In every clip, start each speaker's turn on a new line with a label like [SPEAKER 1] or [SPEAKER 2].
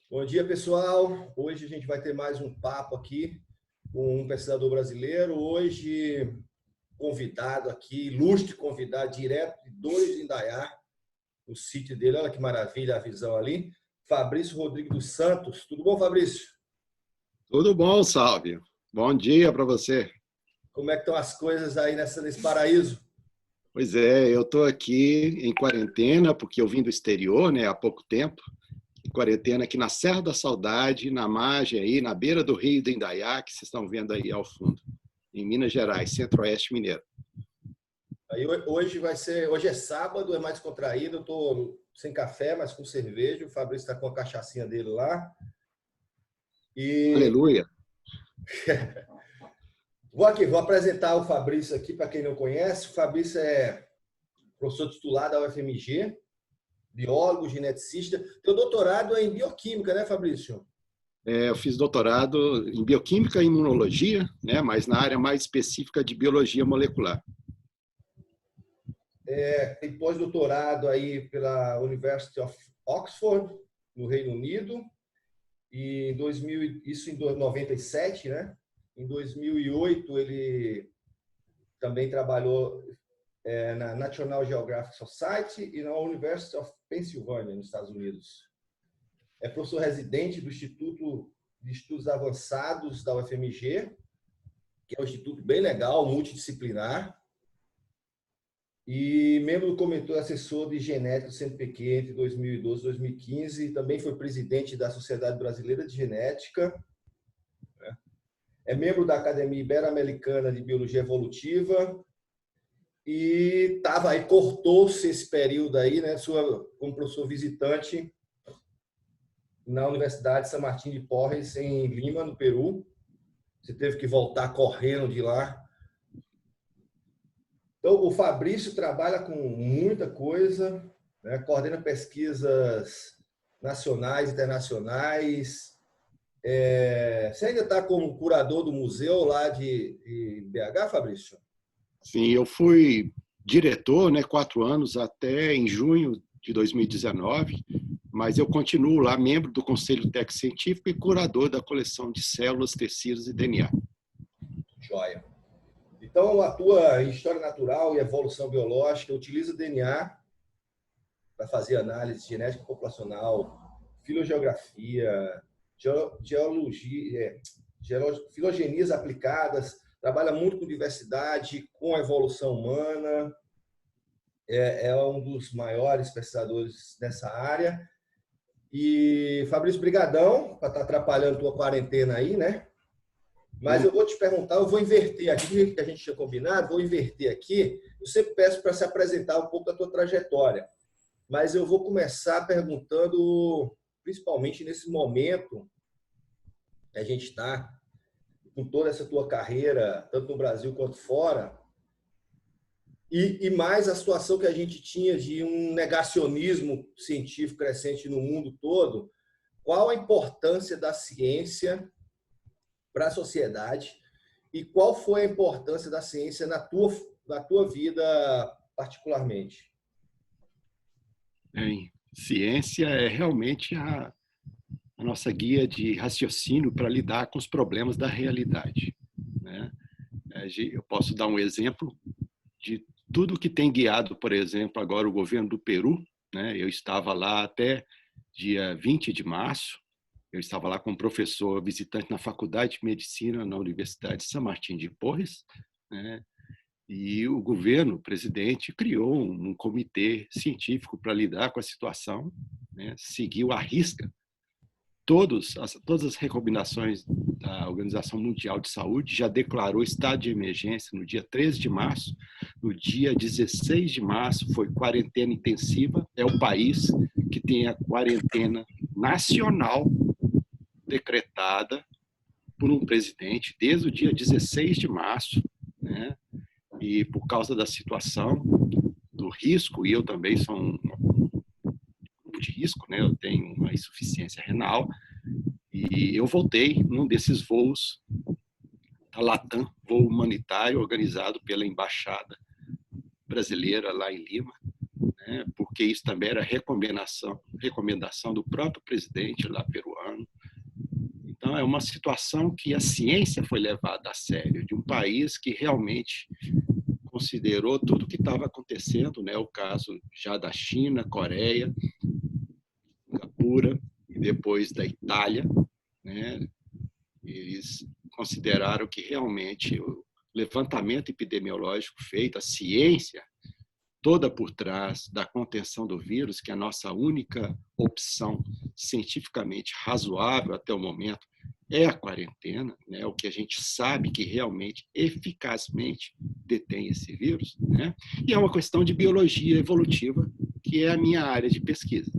[SPEAKER 1] Bom dia, pessoal. Hoje a gente vai ter mais um papo aqui com um pesquisador brasileiro. Hoje, convidado aqui, ilustre convidado, direto de Dores de Indaiá, o sítio dele. Olha que maravilha a visão ali. Fabrício Rodrigues dos Santos. Tudo bom, Fabrício?
[SPEAKER 2] Tudo bom, Salve. Bom dia para você.
[SPEAKER 1] Como é que estão as coisas aí nesse paraíso?
[SPEAKER 2] Pois é, eu estou aqui em quarentena, porque eu vim do exterior, né, há pouco tempo. Em quarentena aqui na Serra da Saudade, na margem aí, na beira do Rio do Indaiá, que vocês estão vendo aí ao fundo, em Minas Gerais, Centro-Oeste Mineiro.
[SPEAKER 1] Aí hoje é sábado, é mais contraído. Eu estou sem café, mas com cerveja. O Fabrício está com a cachaçinha dele lá. E
[SPEAKER 2] Aleluia.
[SPEAKER 1] vou apresentar o Fabrício aqui para quem não conhece. O Fabrício é professor titular da UFMG, biólogo, geneticista. Teu doutorado é em bioquímica, né, Fabrício?
[SPEAKER 2] Eu fiz doutorado em bioquímica e imunologia, né, mas na área mais específica de biologia molecular.
[SPEAKER 1] Tem pós-doutorado aí pela University of Oxford, no Reino Unido, e isso em 97, né? Em 2008 ele também trabalhou na National Geographic Society e na University of Pennsylvania, nos Estados Unidos. É professor residente do Instituto de Estudos Avançados da UFMG, que é um instituto bem legal, multidisciplinar, e membro do Comitê Assessor de Genética do CNPq entre 2012 e 2015, também foi presidente da Sociedade Brasileira de Genética, né? É membro da Academia Ibero-Americana de Biologia Evolutiva e estava aí, cortou-se esse período aí, né, como professor visitante na Universidade de San Martín de Porres, em Lima, no Peru. Você teve que voltar correndo de lá. Então, o Fabrício trabalha com muita coisa, né? Coordena pesquisas nacionais, internacionais. Você ainda está como curador do museu lá de BH, Fabrício?
[SPEAKER 2] Sim, eu fui diretor, né, 4 anos até em junho de 2019, mas eu continuo lá membro do Conselho Técnico Científico e curador da coleção de células, tecidos e DNA.
[SPEAKER 1] Joia. Então, atua em história natural e evolução biológica, utiliza o DNA para fazer análise genética populacional, filogeografia, geologia, filogenias aplicadas, trabalha muito com diversidade, com a evolução humana, é um dos maiores pesquisadores nessa área. E, Fabrício, brigadão para estar atrapalhando a tua quarentena aí, né? Mas eu vou te perguntar, eu vou inverter aqui, que a gente tinha combinado, vou inverter aqui. Eu sempre peço para se apresentar um pouco da tua trajetória, mas eu vou começar perguntando, principalmente nesse momento que a gente está, com toda essa tua carreira, tanto no Brasil quanto fora, e mais a situação que a gente tinha de um negacionismo científico crescente no mundo todo. Qual a importância da ciência para a sociedade e qual foi a importância da ciência na tua vida particularmente?
[SPEAKER 2] Ciência é realmente a nossa guia de raciocínio para lidar com os problemas da realidade, né? Eu posso dar um exemplo de tudo que tem guiado, por exemplo, agora o governo do Peru, né? Eu estava lá até dia 20 de março, eu estava lá como professor visitante na Faculdade de Medicina na Universidade de San Martín de Porres, né? E o governo, o presidente, criou um comitê científico para lidar com a situação, né? Seguiu à risca todas as recomendações da Organização Mundial de Saúde, já declarou estado de emergência no dia 13 de março. No dia 16 de março foi quarentena intensiva. É o país que tem a quarentena nacional decretada por um presidente desde o dia 16 de março, né? E por causa da situação, do risco, e eu também sou um grupo de risco, né? Eu tenho uma insuficiência renal, e eu voltei num desses voos da Latam, voo humanitário organizado pela Embaixada Brasileira lá em Lima, né? Porque isso também era recomendação do próprio presidente lá peruano, Então, é uma situação que a ciência foi levada a sério, de um país que realmente considerou tudo o que estava acontecendo, né? O caso já da China, Coreia, Singapura e depois da Itália, né? Eles consideraram que realmente o levantamento epidemiológico feito, a ciência toda por trás da contenção do vírus, que é a nossa única opção cientificamente razoável até o momento, é a quarentena, né? O que a gente sabe que realmente, eficazmente detém esse vírus, né? E é uma questão de biologia evolutiva, que é a minha área de pesquisa.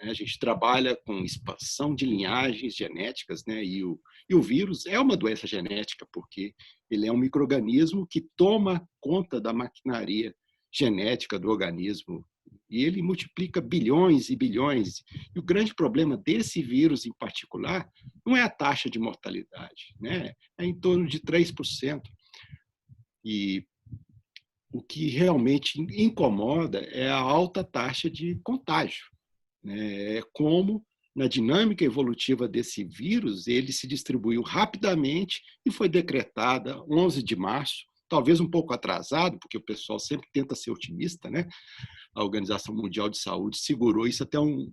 [SPEAKER 2] A gente trabalha com expansão de linhagens genéticas, né? E o vírus é uma doença genética, porque ele é um micro-organismo que toma conta da maquinaria genética do organismo e ele multiplica bilhões e bilhões. E o grande problema desse vírus em particular não é a taxa de mortalidade, né? É em torno de 3%. E o que realmente incomoda é a alta taxa de contágio. É como, na dinâmica evolutiva desse vírus, ele se distribuiu rapidamente e foi decretada 11 de março, talvez um pouco atrasado, porque o pessoal sempre tenta ser otimista, né? A Organização Mundial de Saúde segurou isso até um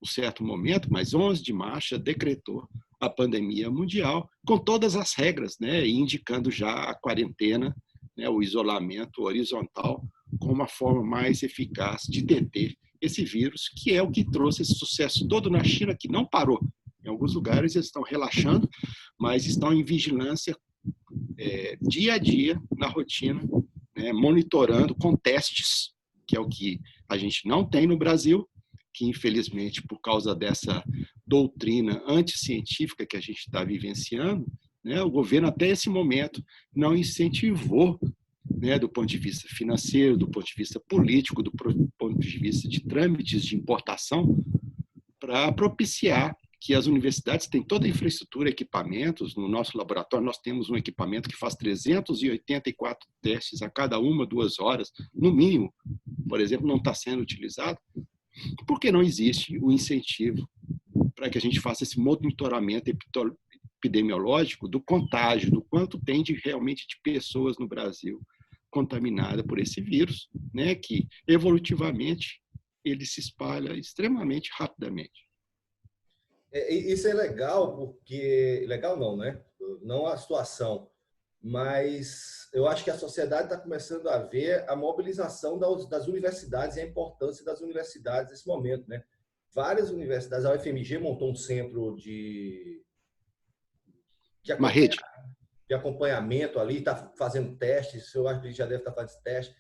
[SPEAKER 2] certo momento, mas 11 de março decretou a pandemia mundial, com todas as regras, né? Indicando já a quarentena, né? O isolamento horizontal, como uma forma mais eficaz de deter esse vírus, que é o que trouxe esse sucesso todo na China, que não parou. Em alguns lugares eles estão relaxando, mas estão em vigilância dia a dia, na rotina, né, monitorando com testes, que é o que a gente não tem no Brasil, que infelizmente, por causa dessa doutrina anticientífica que a gente está vivenciando, né, o governo até esse momento não incentivou, né, do ponto de vista financeiro, do ponto de vista político, do ponto de vista de trâmites de importação, para propiciar que as universidades têm toda a infraestrutura, equipamentos. No nosso laboratório, nós temos um equipamento que faz 384 testes a cada 2 horas, no mínimo. Por exemplo, não está sendo utilizado, porque não existe o incentivo para que a gente faça esse monitoramento epidemiológico do contágio, do quanto tem realmente de pessoas no Brasil contaminadas por esse vírus, né, que evolutivamente ele se espalha extremamente rapidamente.
[SPEAKER 1] Isso é legal, porque... Legal não, né? Não a situação, mas eu acho que a sociedade está começando a ver a mobilização das universidades e a importância das universidades nesse momento, né? Várias universidades, a UFMG montou um centro
[SPEAKER 2] Uma rede
[SPEAKER 1] de acompanhamento ali, está fazendo testes, eu acho que ele já deve estar fazendo testes.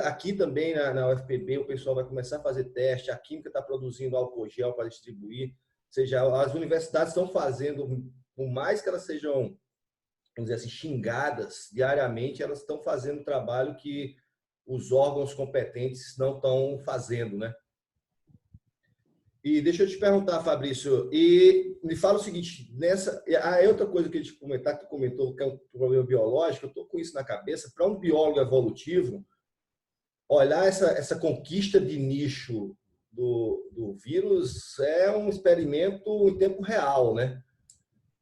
[SPEAKER 1] Aqui também na UFPB o pessoal vai começar a fazer teste, a Química está produzindo álcool gel para distribuir, ou seja, as universidades estão fazendo, por mais que elas sejam, vamos dizer assim, xingadas diariamente, elas estão fazendo o trabalho que os órgãos competentes não estão fazendo, né? E deixa eu te perguntar, Fabrício, e me fala o seguinte, outra coisa que a gente comentar, que tu comentou, que é um problema biológico, eu estou com isso na cabeça, para um biólogo evolutivo, olhar essa conquista de nicho do vírus é um experimento em tempo real, né?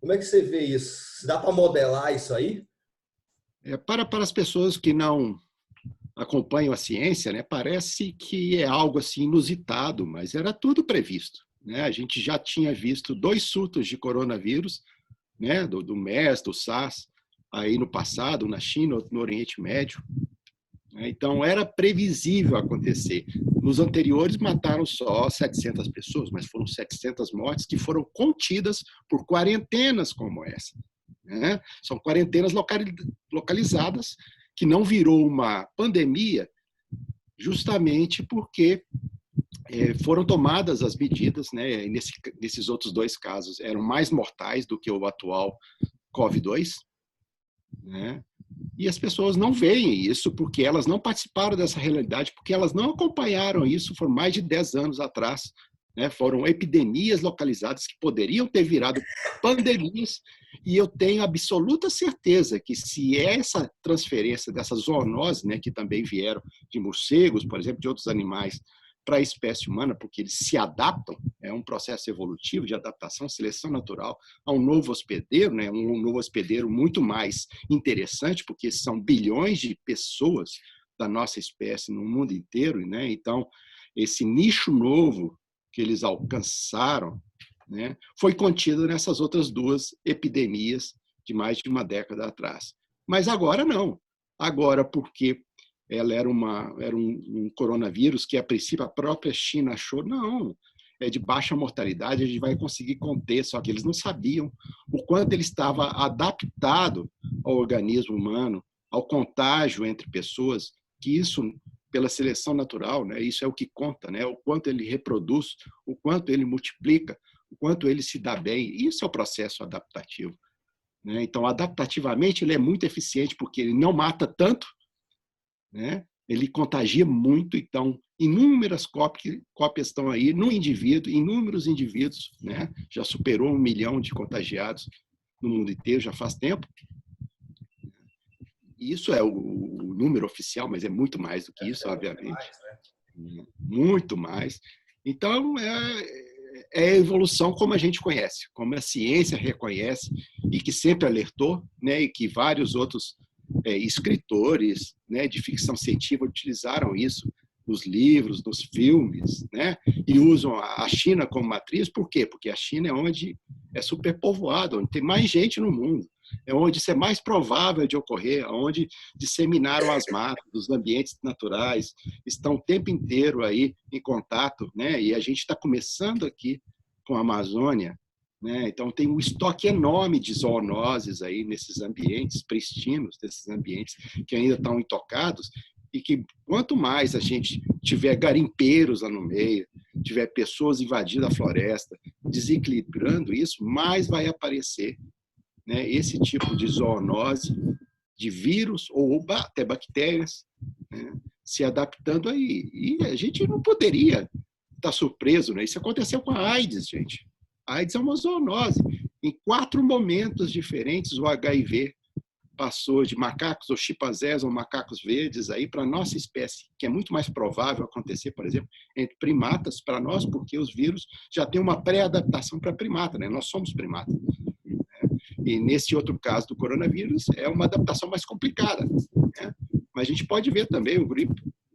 [SPEAKER 1] Como é que você vê isso? Dá para modelar isso aí?
[SPEAKER 2] Para as pessoas que não acompanham a ciência, né, parece que é algo assim inusitado, mas era tudo previsto, né? A gente já tinha visto 2 surtos de coronavírus, né, do MERS, do SARS, aí no passado, na China, no Oriente Médio. Então, era previsível acontecer. Nos anteriores, mataram só 700 pessoas, mas foram 700 mortes que foram contidas por quarentenas como essa, né? São quarentenas localizadas, que não virou uma pandemia, justamente porque foram tomadas as medidas, né? Nesses outros 2 casos, eram mais mortais do que o atual COVID-2, né? E as pessoas não veem isso porque elas não participaram dessa realidade, porque elas não acompanharam isso por mais de 10 anos atrás, né? Foram epidemias localizadas que poderiam ter virado pandemias, e eu tenho absoluta certeza que se essa transferência dessas zoonoses, né, que também vieram de morcegos, por exemplo, de outros animais, para a espécie humana, porque eles se adaptam, é um processo evolutivo de adaptação, seleção natural, a um novo hospedeiro, né? Um novo hospedeiro muito mais interessante, porque são bilhões de pessoas da nossa espécie no mundo inteiro, né? Então, esse nicho novo que eles alcançaram, né, foi contido nessas outras duas epidemias de mais de uma década atrás. Mas agora não. Agora, porque ela era um coronavírus que, a princípio, a própria China achou, não, é de baixa mortalidade, a gente vai conseguir conter, só que eles não sabiam o quanto ele estava adaptado ao organismo humano, ao contágio entre pessoas, que isso, pela seleção natural, né, isso é o que conta, né, o quanto ele reproduz, o quanto ele multiplica, o quanto ele se dá bem. Isso é o processo adaptativo, né? Então, adaptativamente, ele é muito eficiente, porque ele não mata tanto, né? Ele contagia muito, então inúmeras cópias estão aí no indivíduo, inúmeros indivíduos, né? Já superou 1 milhão de contagiados no mundo inteiro, já faz tempo. Isso é o número oficial, mas é muito mais do que isso, obviamente. Mais, né? Muito mais. Então, é a evolução como a gente conhece, como a ciência reconhece e que sempre alertou, né? E que vários outros escritores, né, de ficção científica utilizaram isso nos livros, nos filmes, né, e usam a China como matriz. Por quê? Porque a China é onde é superpovoado, onde tem mais gente no mundo, é onde isso é mais provável de ocorrer, onde disseminaram as matas, os ambientes naturais, estão o tempo inteiro aí em contato, né, e a gente está começando aqui com a Amazônia, né? Então, tem um estoque enorme de zoonoses aí nesses ambientes pristinos, desses ambientes que ainda estão intocados, e que quanto mais a gente tiver garimpeiros lá no meio, tiver pessoas invadindo a floresta, desequilibrando isso, mais vai aparecer, né, esse tipo de zoonose, de vírus ou até bactérias, né, se adaptando aí. E a gente não poderia estar surpreso, né? Isso aconteceu com a AIDS, gente. A AIDS é uma zoonose. Em 4 momentos diferentes, o HIV passou de macacos ou chimpanzés ou macacos verdes aí para a nossa espécie, que é muito mais provável acontecer, por exemplo, entre primatas para nós, porque os vírus já têm uma pré-adaptação para primata, né? Nós somos primatas. E nesse outro caso do coronavírus, é uma adaptação mais complicada, né? Mas a gente pode ver também o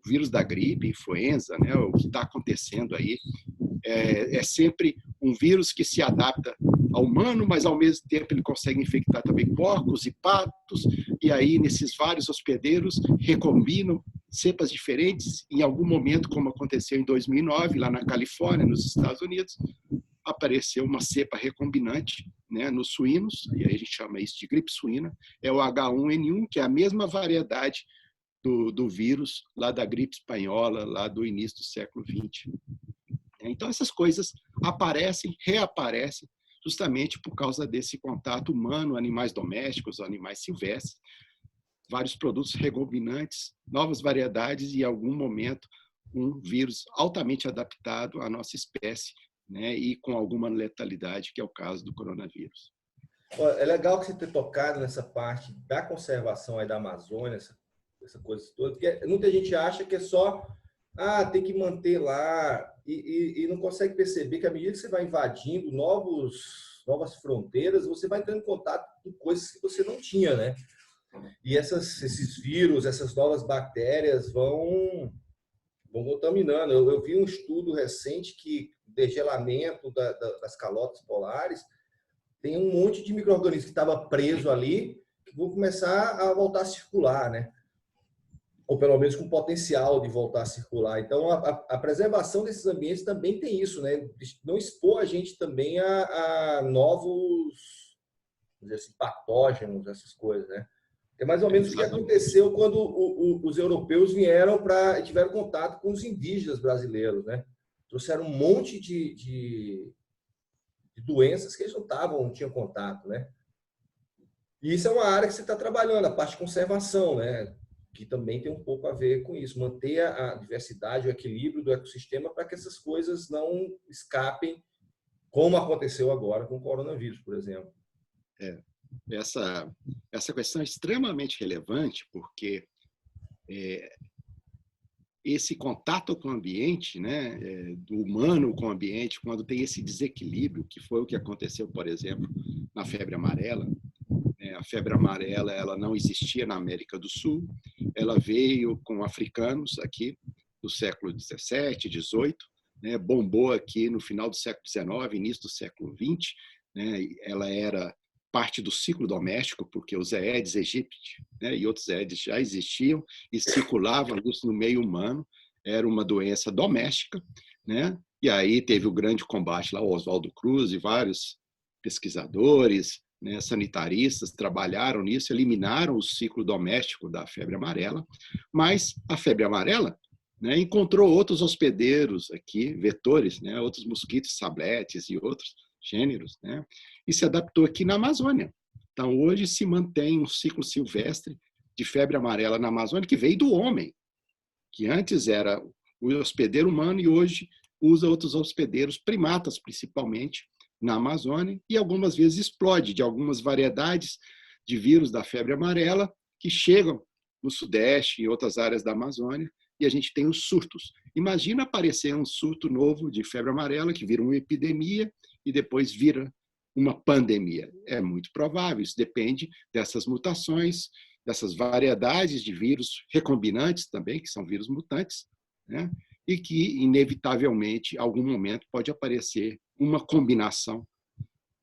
[SPEAKER 2] vírus da gripe, influenza, né? O que está acontecendo aí. É sempre um vírus que se adapta ao humano, mas ao mesmo tempo ele consegue infectar também porcos e patos, e aí nesses vários hospedeiros recombinam cepas diferentes. Em algum momento, como aconteceu em 2009, lá na Califórnia, nos Estados Unidos, apareceu uma cepa recombinante, né, nos suínos, e aí a gente chama isso de gripe suína, é o H1N1, que é a mesma variedade do vírus lá da gripe espanhola, lá do início do século XX. Então, essas coisas aparecem, reaparecem, justamente por causa desse contato humano, animais domésticos, animais silvestres, vários produtos recombinantes, novas variedades e, em algum momento, um vírus altamente adaptado à nossa espécie, né, e com alguma letalidade, que é o caso do coronavírus.
[SPEAKER 1] É legal que você ter tocado nessa parte da conservação aí da Amazônia, essa coisa toda, porque muita gente acha que é só tem que manter lá e não consegue perceber que à medida que você vai invadindo novas fronteiras, você vai entrando em contato com coisas que você não tinha, né? E esses vírus, essas novas bactérias vão contaminando. Eu vi um estudo recente que degelamento das calotas polares tem um monte de micro-organismos que estava preso ali que vão começar a voltar a circular, né? Ou pelo menos com potencial de voltar a circular. Então, a preservação desses ambientes também tem isso, né? Não expor a gente também a novos, vamos dizer assim, patógenos, essas coisas, né? É mais ou menos o que aconteceu quando os europeus vieram tiveram contato com os indígenas brasileiros, né? Trouxeram um monte de doenças que eles não tinham contato, né? E isso é uma área que você está trabalhando, a parte de conservação, né? Que também tem um pouco a ver com isso, manter a diversidade, o equilíbrio do ecossistema para que essas coisas não escapem, como aconteceu agora com o coronavírus, por exemplo.
[SPEAKER 2] Essa questão é extremamente relevante, porque esse contato com o ambiente, né, do humano com o ambiente, quando tem esse desequilíbrio, que foi o que aconteceu, por exemplo, na febre amarela. A febre amarela, ela não existia na América do Sul, ela veio com africanos aqui do século 17, 18, né, bombou aqui no final do século 19, início do século 20, né, ela era parte do ciclo doméstico, porque os Aedes aegypti, né, e outros Aedes já existiam e circulavam isso no meio humano, era uma doença doméstica, né, e aí teve o grande combate lá, o Oswaldo Cruz e vários pesquisadores, né, sanitaristas trabalharam nisso, eliminaram o ciclo doméstico da febre amarela, mas a febre amarela, né, encontrou outros hospedeiros aqui, vetores, né, outros mosquitos sabletes e outros gêneros, né, e se adaptou aqui na Amazônia. Então, hoje se mantém um ciclo silvestre de febre amarela na Amazônia que veio do homem, que antes era o hospedeiro humano e hoje usa outros hospedeiros, primatas principalmente, na Amazônia, e algumas vezes explode de algumas variedades de vírus da febre amarela que chegam no Sudeste e outras áreas da Amazônia, e a gente tem os surtos. Imagina aparecer um surto novo de febre amarela que vira uma epidemia e depois vira uma pandemia. É muito provável, isso depende dessas mutações, dessas variedades de vírus recombinantes também, que são vírus mutantes, né? E que, inevitavelmente, em algum momento pode aparecer uma combinação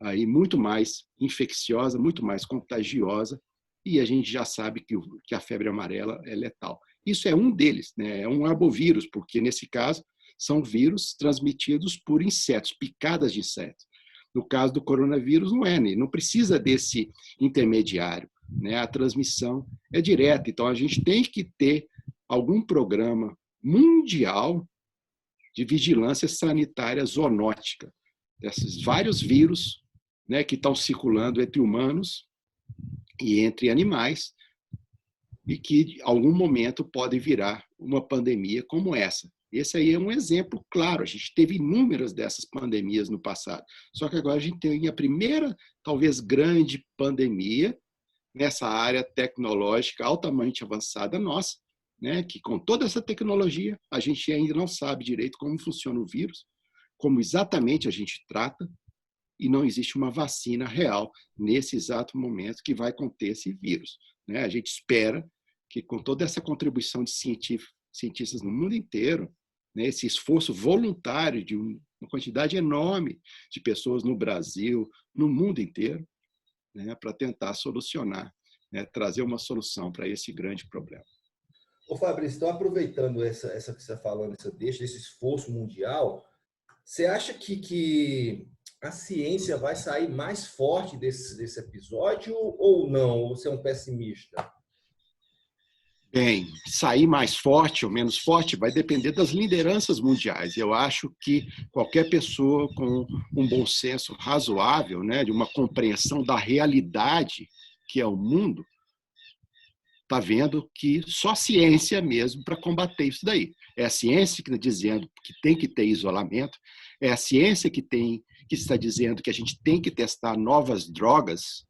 [SPEAKER 2] aí muito mais infecciosa, muito mais contagiosa, e a gente já sabe que a febre amarela é letal. Isso é um deles, né? É um arbovírus, porque, nesse caso, são vírus transmitidos por insetos, picadas de insetos. No caso do coronavírus, não é, né? Não precisa desse intermediário, né? A transmissão é direta, então a gente tem que ter algum programa mundial de vigilância sanitária zoonótica, desses vários vírus, né, que estão circulando entre humanos e entre animais, e que, em algum momento, podem virar uma pandemia como essa. Esse aí é um exemplo claro. A gente teve inúmeras dessas pandemias no passado. Só que agora a gente tem a primeira, talvez, grande pandemia nessa área tecnológica altamente avançada nossa, né, que com toda essa tecnologia a gente ainda não sabe direito como funciona o vírus, como exatamente a gente trata, e não existe uma vacina real nesse exato momento que vai conter esse vírus, né? A gente espera que com toda essa contribuição de cientistas no mundo inteiro, né, esse esforço voluntário de uma quantidade enorme de pessoas no Brasil, no mundo inteiro, né, para tentar solucionar, né, trazer uma solução para esse grande problema.
[SPEAKER 1] Ô Fabrício, então aproveitando essa que você está falando, esse esforço mundial, você acha que a ciência vai sair mais forte desse episódio ou não? Ou você é um pessimista?
[SPEAKER 2] Bem, sair mais forte ou menos forte vai depender das lideranças mundiais. Eu acho que qualquer pessoa com um bom senso razoável, né, de uma compreensão da realidade que é o mundo, está vendo que só ciência mesmo para combater isso daí. É a ciência que está dizendo que tem que ter isolamento, é a ciência que está dizendo que a gente tem que testar novas drogas,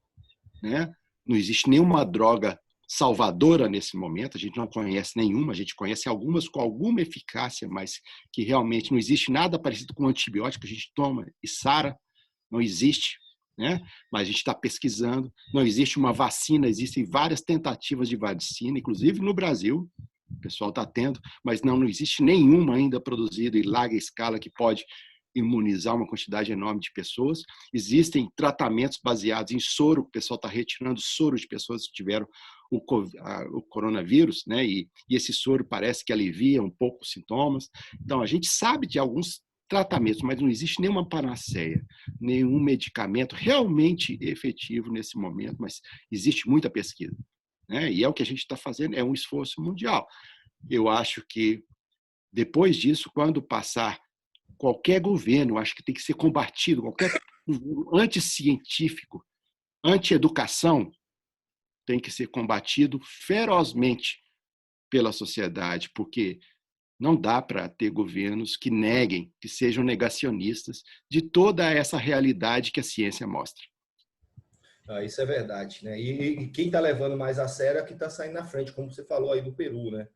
[SPEAKER 2] né? Não existe nenhuma droga salvadora nesse momento, a gente não conhece nenhuma, a gente conhece algumas com alguma eficácia, mas que realmente não existe nada parecido com um antibiótico que a gente toma e sara, não existe, né? Mas a gente está pesquisando, não existe uma vacina, existem várias tentativas de vacina, inclusive no Brasil, o pessoal está tendo, mas não existe nenhuma ainda produzida em larga escala que pode imunizar uma quantidade enorme de pessoas. Existem tratamentos baseados em soro, o pessoal está retirando soro de pessoas que tiveram o coronavírus, né? E esse soro parece que alivia um pouco os sintomas. Então, a gente sabe de alguns tratamentos, mas não existe nenhuma panaceia, nenhum medicamento realmente efetivo nesse momento, mas existe muita pesquisa, né? E é o que a gente está fazendo, é um esforço mundial. Eu acho que, depois disso, quando passar qualquer governo, acho que tem que ser combatido, qualquer anticientífico, anti-educação, tem que ser combatido ferozmente pela sociedade, porque não dá para ter governos que neguem, que sejam negacionistas de toda essa realidade que a ciência mostra.
[SPEAKER 1] Isso é verdade, né? E quem está levando mais a sério é que está saindo na frente, como você falou aí do Peru, né?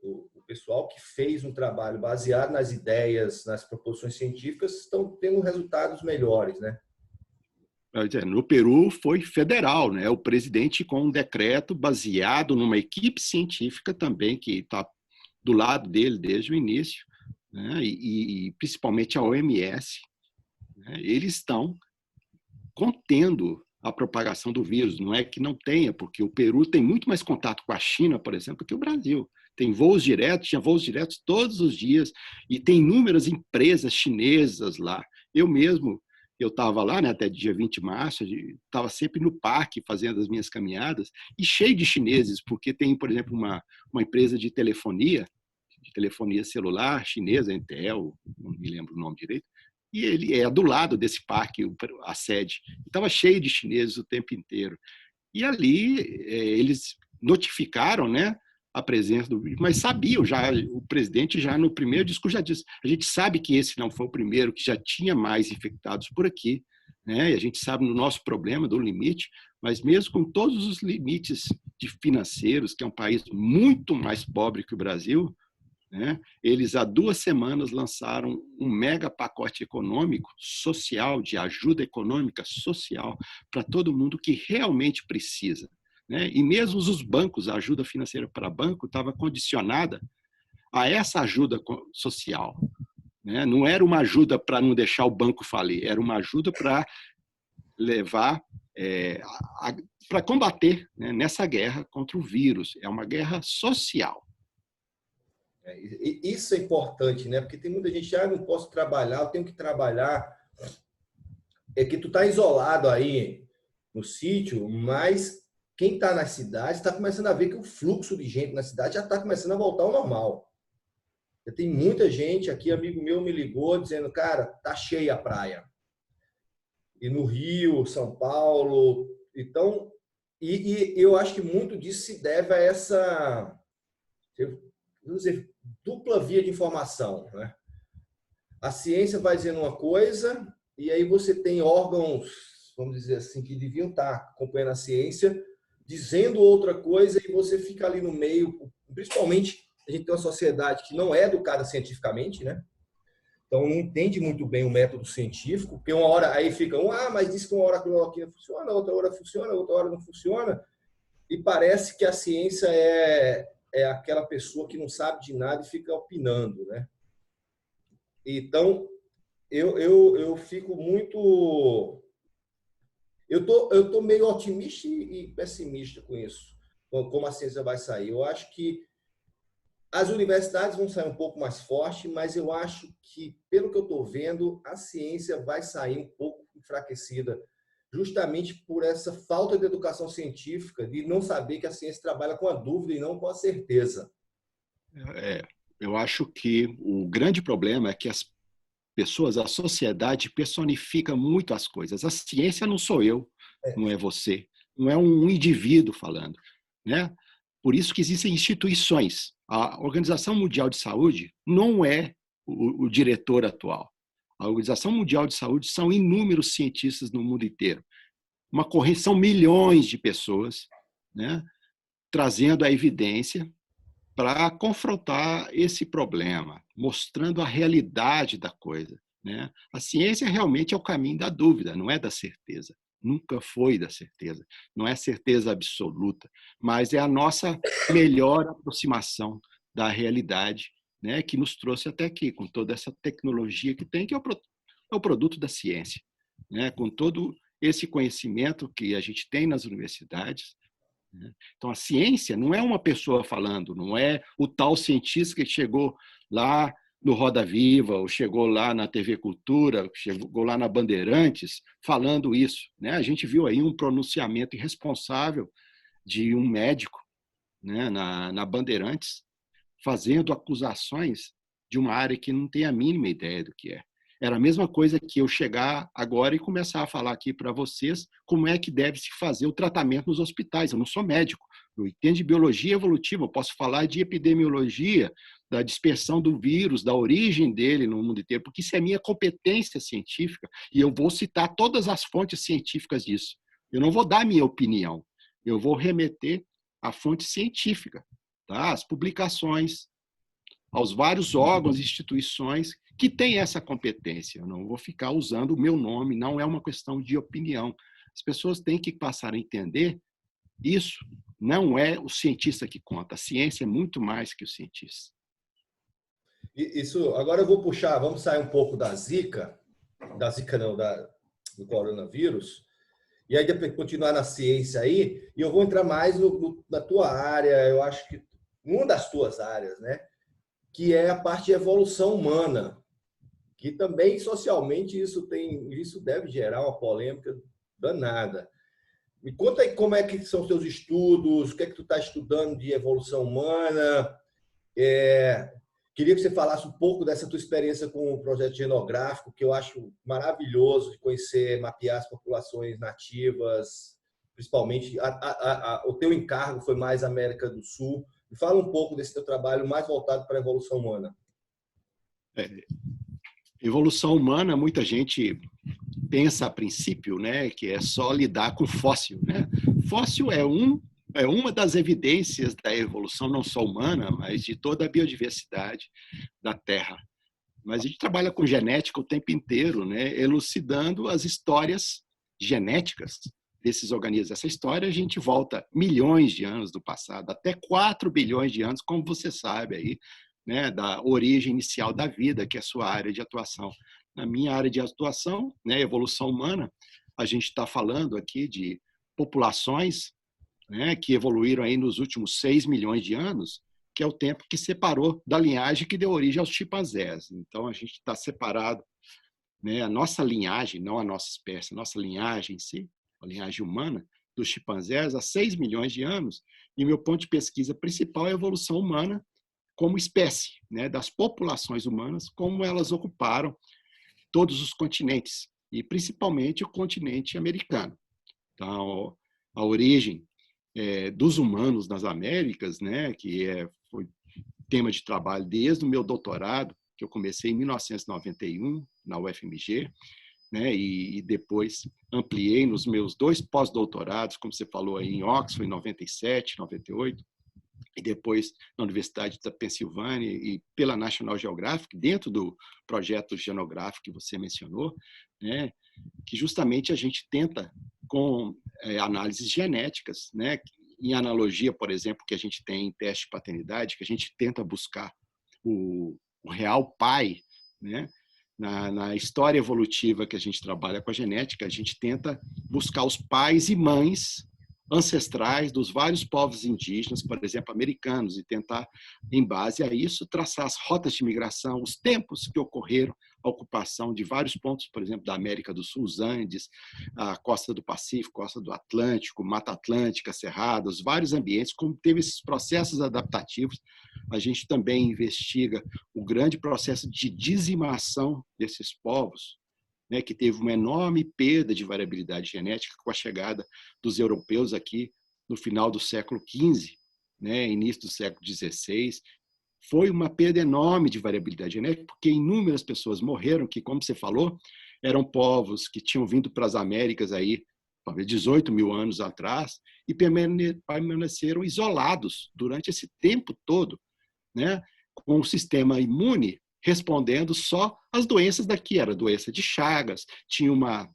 [SPEAKER 1] o pessoal que fez um trabalho baseado nas ideias, nas proposições científicas, estão tendo resultados melhores, né?
[SPEAKER 2] No Peru foi federal, né? O presidente com um decreto baseado numa equipe científica também que está do lado dele desde o início, né? E principalmente a OMS, né? Eles estão contendo a propagação do vírus. Não é que não tenha, porque o Peru tem muito mais contato com a China, por exemplo, que o Brasil. Tem voos diretos, tinha voos diretos todos os dias, e tem inúmeras empresas chinesas lá. Eu mesmo, eu estava lá, né, até dia 20 de março, estava sempre no parque fazendo as minhas caminhadas, e cheio de chineses, porque tem, por exemplo, uma empresa de telefonia celular chinesa, Intel, não me lembro o nome direito, e ele é do lado desse parque, a sede. Estava cheio de chineses o tempo inteiro. E ali eles notificaram, né, a presença do vírus, mas sabiam já, o presidente já no primeiro discurso já disse, a gente sabe que esse não foi o primeiro, que já tinha mais infectados por aqui, né, e a gente sabe no nosso problema do limite, mas mesmo com todos os limites financeiros, que é um país muito mais pobre que o Brasil, né, eles há 2 semanas lançaram um mega pacote econômico, social, de ajuda econômica social para todo mundo que realmente precisa. Né? E mesmo os bancos, a ajuda financeira para banco estava condicionada a essa ajuda social. Né? Não era uma ajuda para não deixar o banco falir, era uma ajuda para levar, para combater, né, nessa guerra contra o vírus. É uma guerra social.
[SPEAKER 1] Isso é importante, né? Porque tem muita gente, não posso trabalhar, eu tenho que trabalhar. É que tu tá isolado aí no sítio, mas quem está na cidade está começando a ver que o fluxo de gente na cidade já está começando a voltar ao normal. Tem muita gente aqui, amigo meu me ligou dizendo, cara, tá cheia a praia. E no Rio, São Paulo, então, e eu acho que muito disso se deve a essa, vamos dizer, dupla via de informação, né? A ciência vai dizendo uma coisa e aí você tem órgãos, vamos dizer assim, que deviam estar acompanhando a ciência, dizendo outra coisa e você fica ali no meio. Principalmente, a gente tem uma sociedade que não é educada cientificamente, né? Então, não entende muito bem o método científico, porque uma hora aí fica, mas diz que uma hora a cloroquina funciona, outra hora funciona, outra hora não funciona, e parece que a ciência é aquela pessoa que não sabe de nada e fica opinando, né? Então, eu fico muito... Eu tô meio otimista e pessimista com isso, como a ciência vai sair. Eu acho que as universidades vão sair um pouco mais forte, mas eu acho que, pelo que eu estou vendo, a ciência vai sair um pouco enfraquecida, justamente por essa falta de educação científica, de não saber que a ciência trabalha com a dúvida e não com a certeza.
[SPEAKER 2] Eu acho que o grande problema é que as pessoas, a sociedade personifica muito as coisas. A ciência não sou eu, não é você, não é um indivíduo falando, né? Por isso que existem instituições. A Organização Mundial de Saúde não é o diretor atual. A Organização Mundial de Saúde são inúmeros cientistas no mundo inteiro. Uma corrente, são milhões de pessoas, né, trazendo a evidência para confrontar esse problema, mostrando a realidade da coisa. Né? A ciência realmente é o caminho da dúvida, não é da certeza. Nunca foi da certeza. Não é certeza absoluta, mas é a nossa melhor aproximação da realidade, né, que nos trouxe até aqui, com toda essa tecnologia que tem, que é o produto da ciência. Né? Com todo esse conhecimento que a gente tem nas universidades. Então, a ciência não é uma pessoa falando, não é o tal cientista que chegou lá no Roda Viva, ou chegou lá na TV Cultura, chegou lá na Bandeirantes, falando isso. Né? A gente viu aí um pronunciamento irresponsável de um médico, né, na Bandeirantes, fazendo acusações de uma área que não tem a mínima ideia do que é. Era a mesma coisa que eu chegar agora e começar a falar aqui para vocês como é que deve se fazer o tratamento nos hospitais. Eu não sou médico, eu entendo de biologia evolutiva, eu posso falar de epidemiologia, da dispersão do vírus, da origem dele no mundo inteiro, porque isso é minha competência científica e eu vou citar todas as fontes científicas disso. Eu não vou dar minha opinião, eu vou remeter à fonte científica. tá? As publicações, aos vários órgãos e instituições que têm essa competência. Eu não vou ficar usando o meu nome, não é uma questão de opinião. As pessoas têm que passar a entender isso. Não é o cientista que conta. A ciência é muito mais que o cientista.
[SPEAKER 1] Isso, agora eu vou puxar, vamos sair um pouco da Zika não, do coronavírus, e aí depois continuar na ciência aí, e eu vou entrar mais na tua área, eu acho que uma das tuas áreas, né? Que é a parte de evolução humana, que também socialmente isso deve gerar uma polêmica danada. Me conta aí como é que são os teus estudos, o que é que tu está estudando de evolução humana. Queria que você falasse um pouco dessa tua experiência com o projeto genográfico, que eu acho maravilhoso de conhecer, mapear as populações nativas, principalmente o teu encargo foi mais América do Sul. Me fala um pouco desse teu trabalho mais voltado para a evolução humana.
[SPEAKER 2] Evolução humana, muita gente pensa a princípio, né, que é só lidar com fóssil, né? Fóssil é uma das evidências da evolução, não só humana, mas de toda a biodiversidade da Terra. Mas a gente trabalha com genética o tempo inteiro, né, elucidando as histórias genéticas desses organismos. Essa história a gente volta milhões de anos do passado, até 4 bilhões de anos, como você sabe aí, né, da origem inicial da vida, que é a sua área de atuação. Na minha área de atuação, né, evolução humana, a gente está falando aqui de populações, né, que evoluíram aí nos últimos 6 milhões de anos, que é o tempo que separou da linhagem que deu origem aos chimpanzés. Então, a gente está separado, né, a nossa linhagem, não a nossa espécie, a nossa linhagem em si, a linhagem humana, dos chimpanzés há 6 milhões de anos, e meu ponto de pesquisa principal é a evolução humana como espécie, né, das populações humanas, como elas ocuparam todos os continentes, e principalmente o continente americano. Então, a origem dos humanos nas Américas, né, que foi tema de trabalho desde o meu doutorado, que eu comecei em 1991 na UFMG, né, e depois ampliei nos meus 2 pós-doutorados, como você falou aí, em Oxford, em 97, 98, e depois na Universidade da Pensilvânia e pela National Geographic, dentro do projeto genográfico que você mencionou, né, que justamente a gente tenta, com análises genéticas, né, em analogia, por exemplo, que a gente tem em teste de paternidade, que a gente tenta buscar o real pai, né, na história evolutiva que a gente trabalha com a genética, a gente tenta buscar os pais e mães ancestrais dos vários povos indígenas, por exemplo, americanos, e tentar, em base a isso, traçar as rotas de migração, os tempos que ocorreram a ocupação de vários pontos, por exemplo, da América do Sul, os Andes, a costa do Pacífico, costa do Atlântico, Mata Atlântica, Cerrado, os vários ambientes, como teve esses processos adaptativos. A gente também investiga o grande processo de dizimação desses povos, né, que teve uma enorme perda de variabilidade genética com a chegada dos europeus aqui no final do século XV, né, início do século XVI. Foi uma perda enorme de variabilidade genética, porque inúmeras pessoas morreram, que, como você falou, eram povos que tinham vindo para as Américas aí, talvez 18 mil anos atrás, e permaneceram isolados durante esse tempo todo, né, com um sistema imune respondendo só às doenças daqui. Era doença de Chagas, tinha uma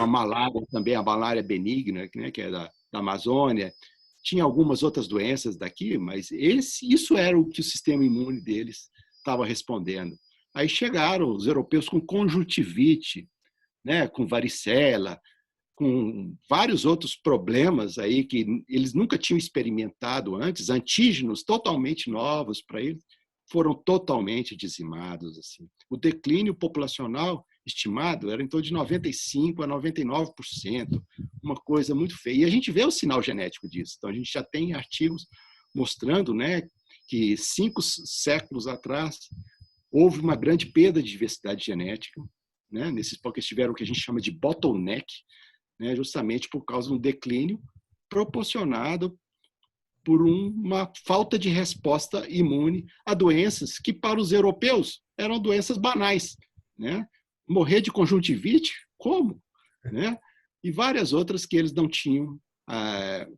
[SPEAKER 2] malária também, a malária benigna, né, que é da Amazônia, tinha algumas outras doenças daqui, mas isso era o que o sistema imune deles estava respondendo. Aí chegaram os europeus com conjuntivite, né, com varicela, com vários outros problemas aí que eles nunca tinham experimentado antes, antígenos totalmente novos para eles, foram totalmente dizimados. Assim. O declínio populacional estimado era em torno de 95% a 99%, uma coisa muito feia. E a gente vê o sinal genético disso. Então, a gente já tem artigos mostrando, né, que 5 séculos atrás houve uma grande perda de diversidade genética, né, nesses povos tiveram o que a gente chama de bottleneck, né, justamente por causa de um declínio proporcionado por uma falta de resposta imune a doenças que, para os europeus, eram doenças banais. Né? Morrer de conjuntivite? Como? Né? E várias outras que eles não tinham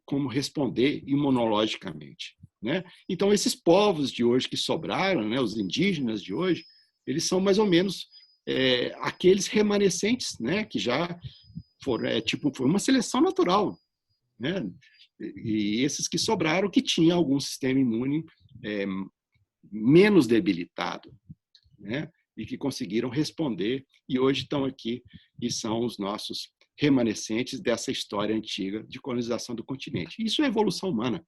[SPEAKER 2] como responder imunologicamente. né? Então, esses povos de hoje que sobraram, né, os indígenas de hoje, eles são mais ou menos aqueles remanescentes, né, que já foram, foi uma seleção natural, né? E esses que sobraram que tinham algum sistema imune menos debilitado, né? E que conseguiram responder e hoje estão aqui e são os nossos remanescentes dessa história antiga de colonização do continente. Isso é evolução humana,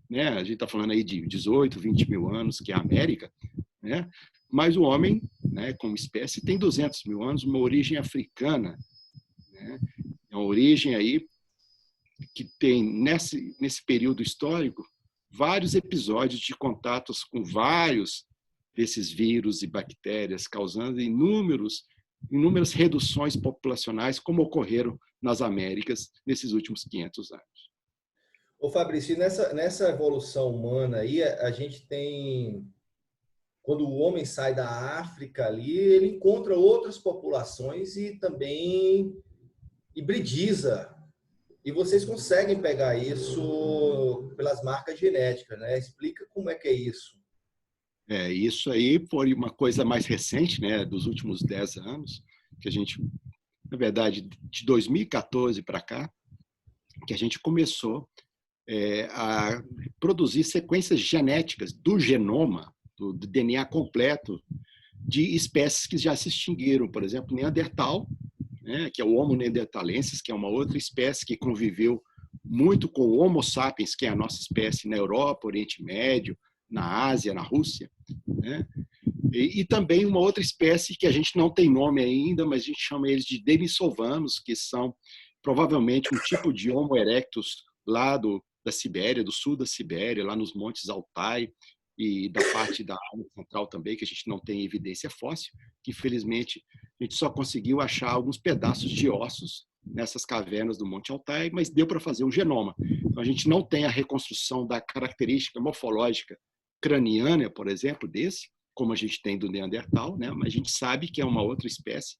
[SPEAKER 2] né? A gente está falando aí de 18, 20 mil anos, que é a América, né? Mas o homem, né, como espécie, tem 200 mil anos, uma origem africana, né? É uma origem aí que tem, nesse período histórico, vários episódios de contatos com vários desses vírus e bactérias, causando inúmeras reduções populacionais, como ocorreram nas Américas nesses últimos 500 anos.
[SPEAKER 1] Ô Fabrício, nessa evolução humana aí, a gente tem, quando o homem sai da África ali, ele encontra outras populações e também hibridiza. E vocês conseguem pegar isso pelas marcas genéticas, né? Explica como é que é isso.
[SPEAKER 2] Isso aí foi uma coisa mais recente, né, dos últimos 10 anos, que a gente, na verdade, de 2014 para cá, que a gente começou a produzir sequências genéticas do genoma, do DNA completo, de espécies que já se extinguiram. Por exemplo, Neandertal, né, que é o Homo neanderthalensis, que é uma outra espécie que conviveu muito com o Homo sapiens, que é a nossa espécie na Europa, Oriente Médio, na Ásia, na Rússia, né? E também uma outra espécie que a gente não tem nome ainda, mas a gente chama eles de denisovanos, que são provavelmente um tipo de Homo erectus lá da Sibéria, do sul da Sibéria, lá nos montes Altai e da parte da Ásia Central também, que a gente não tem evidência fóssil, que infelizmente a gente só conseguiu achar alguns pedaços de ossos nessas cavernas do Monte Altai, mas deu para fazer um genoma. Então a gente não tem a reconstrução da característica morfológica craniana, por exemplo, desse, como a gente tem do Neandertal, né? Mas a gente sabe que é uma outra espécie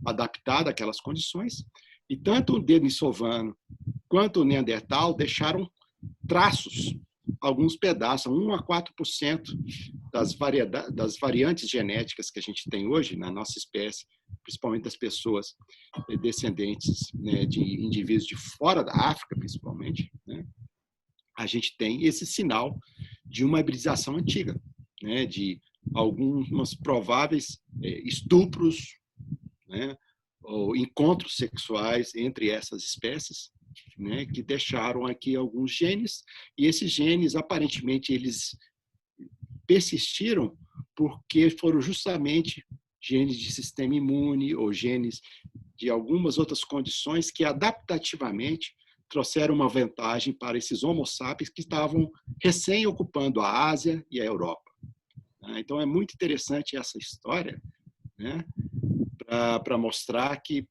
[SPEAKER 2] adaptada àquelas condições. E tanto o denisovano quanto o Neandertal deixaram traços, alguns pedaços, 1 a 4% das variantes genéticas que a gente tem hoje na nossa espécie, principalmente das pessoas descendentes, né, de indivíduos de fora da África, principalmente, né? A gente tem esse sinal de uma hibridização antiga, né, de alguns prováveis estupros, né, ou encontros sexuais entre essas espécies, né, que deixaram aqui alguns genes, e esses genes, aparentemente, eles persistiram porque foram justamente genes de sistema imune ou genes de algumas outras condições que adaptativamente trouxeram uma vantagem para esses Homo sapiens que estavam recém-ocupando a Ásia e a Europa. Então, é muito interessante essa história, né, para mostrar que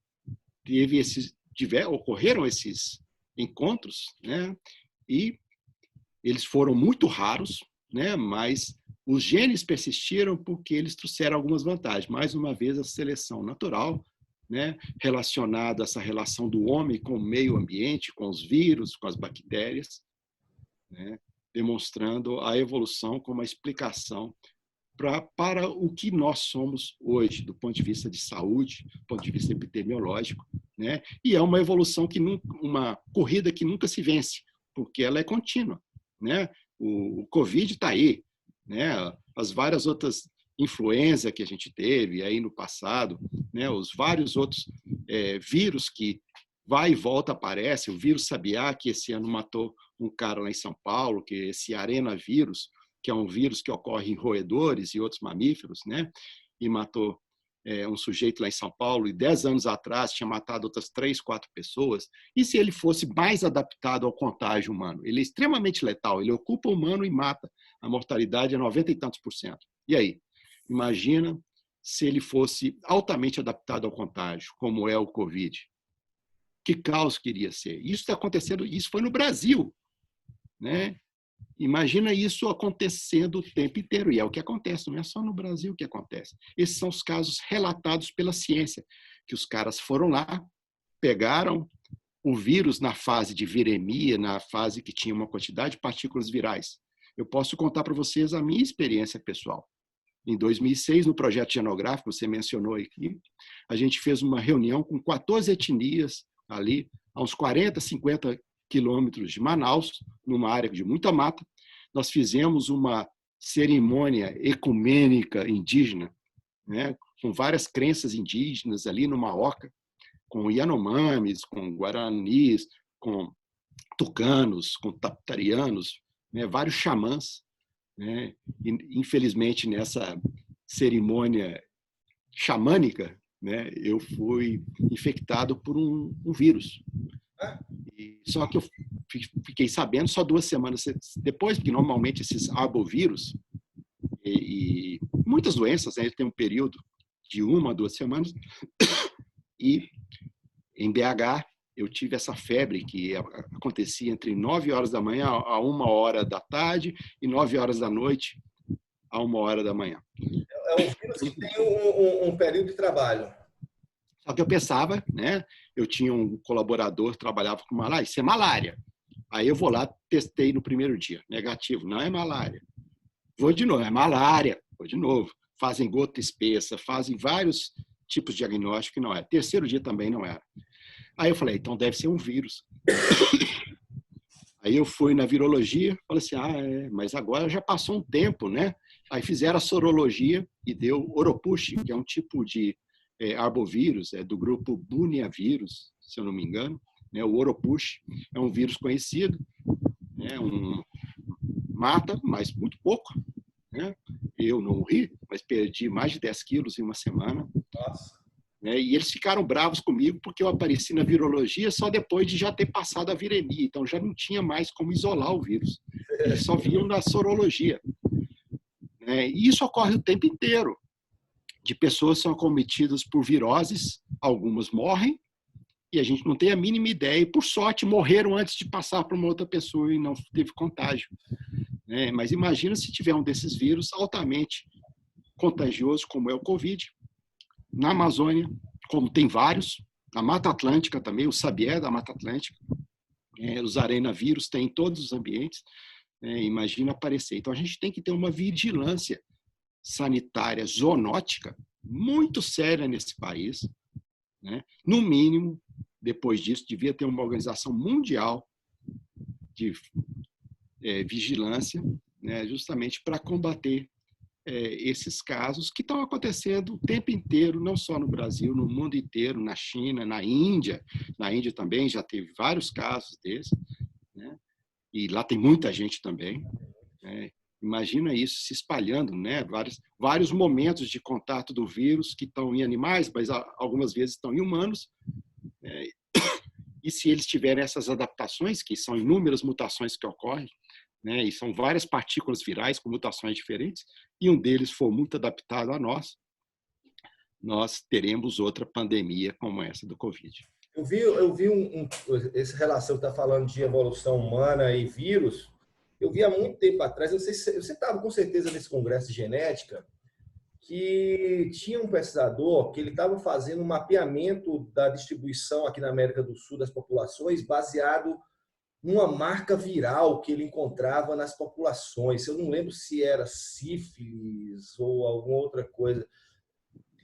[SPEAKER 2] ocorreram esses encontros, né, e eles foram muito raros, né, mas os genes persistiram porque eles trouxeram algumas vantagens. Mais uma vez, a seleção natural, né, relacionada a essa relação do homem com o meio ambiente, com os vírus, com as bactérias, né, demonstrando a evolução como uma explicação para o que nós somos hoje, do ponto de vista de saúde, do ponto de vista epidemiológico, né? E é uma evolução uma corrida que nunca se vence, porque ela é contínua, né? O Covid está aí, né? As várias outras influenza que a gente teve aí no passado, né? Os vários outros vírus que vai e volta aparece, o vírus sabiá, que esse ano matou um cara lá em São Paulo, que é esse arenavírus, que é um vírus que ocorre em roedores e outros mamíferos, né? E matou um sujeito lá em São Paulo, e 10 anos atrás tinha matado outras 3, 4 pessoas. E se ele fosse mais adaptado ao contágio humano? Ele é extremamente letal, ele ocupa o humano e mata. A mortalidade é 90 e tantos %. E aí? Imagina se ele fosse altamente adaptado ao contágio, como é o Covid. Que caos que iria ser? Isso está acontecendo, isso foi no Brasil, né? Imagina isso acontecendo o tempo inteiro, e é o que acontece, não é só no Brasil que acontece. Esses são os casos relatados pela ciência, que os caras foram lá, pegaram o vírus na fase de viremia, na fase que tinha uma quantidade de partículas virais eu posso contar para vocês a minha experiência pessoal. Em 2006, no projeto genográfico, você mencionou aqui, a gente fez uma reunião com 14 etnias ali, a uns 40, 50 quilômetros de Manaus, numa área de muita mata. Nós fizemos uma cerimônia ecumênica indígena, né, com várias crenças indígenas ali numa oca, com Yanomamis, com Guaranis, com tucanos, com taptarianos, né, vários xamãs, né? E, infelizmente, nessa cerimônia xamânica, né, eu fui infectado por um vírus. Só que eu fiquei sabendo só 2 semanas depois, porque normalmente esses arbovírus e muitas doenças, né, tem um período de 1 a 2 semanas, e em BH eu tive essa febre que acontecia entre 9 horas da manhã a 1 hora da tarde e 9 horas da noite a 1 hora da manhã.
[SPEAKER 1] É um vírus que tem um período de trabalho.
[SPEAKER 2] Só que eu pensava, né? Eu tinha um colaborador que trabalhava com malária, isso é malária. Aí eu vou lá, testei no primeiro dia, negativo, não é malária. Vou de novo, é malária, vou de novo. Fazem gota espessa, fazem vários tipos de diagnóstico que não é. Terceiro dia também não era. Aí eu falei, então deve ser um vírus. Aí eu fui na virologia, falei assim, mas agora já passou um tempo, né? Aí fizeram a sorologia e deu Oropush, que é um tipo de arbovírus, do grupo Buniavírus, se eu não me engano. Né? O Oropush é um vírus conhecido, né? Mata, mas muito pouco. Né? Eu não morri, mas perdi mais de 10 quilos em uma semana.
[SPEAKER 1] Nossa.
[SPEAKER 2] E eles ficaram bravos comigo porque eu apareci na virologia só depois de já ter passado a viremia. Então já não tinha mais como isolar o vírus. Eles só viam na sorologia. E isso ocorre o tempo inteiro. De pessoas que são acometidas por viroses, algumas morrem, e a gente não tem a mínima ideia. E, por sorte, morreram antes de passar para uma outra pessoa e não teve contágio. Mas imagina se tiver um desses vírus altamente contagioso, como é o Covid, na Amazônia, como tem vários, na Mata Atlântica também, o Sabiá da Mata Atlântica, os arenavírus tem em todos os ambientes, imagina aparecer. Então, a gente tem que ter uma vigilância sanitária zoonótica muito séria nesse país. Né? No mínimo, depois disso, devia ter uma organização mundial de vigilância, né? Justamente para combater esses casos que estão acontecendo o tempo inteiro, não só no Brasil, no mundo inteiro, na China, na Índia. Na Índia também já teve vários casos desses, né? E lá tem muita gente também. Imagina isso se espalhando, né? Vários momentos de contato do vírus que estão em animais, mas algumas vezes estão em humanos. E se eles tiverem essas adaptações, que são inúmeras mutações que ocorrem, né? E são várias partículas virais com mutações diferentes, e um deles for muito adaptado a nós teremos outra pandemia como essa do Covid.
[SPEAKER 1] Eu vi essa relação que está falando de evolução humana e vírus. Eu vi há muito tempo atrás, você estava com certeza nesse congresso de genética, que tinha um pesquisador que ele estava fazendo um mapeamento da distribuição aqui na América do Sul das populações baseado numa marca viral que ele encontrava nas populações. Eu não lembro se era sífilis ou alguma outra coisa.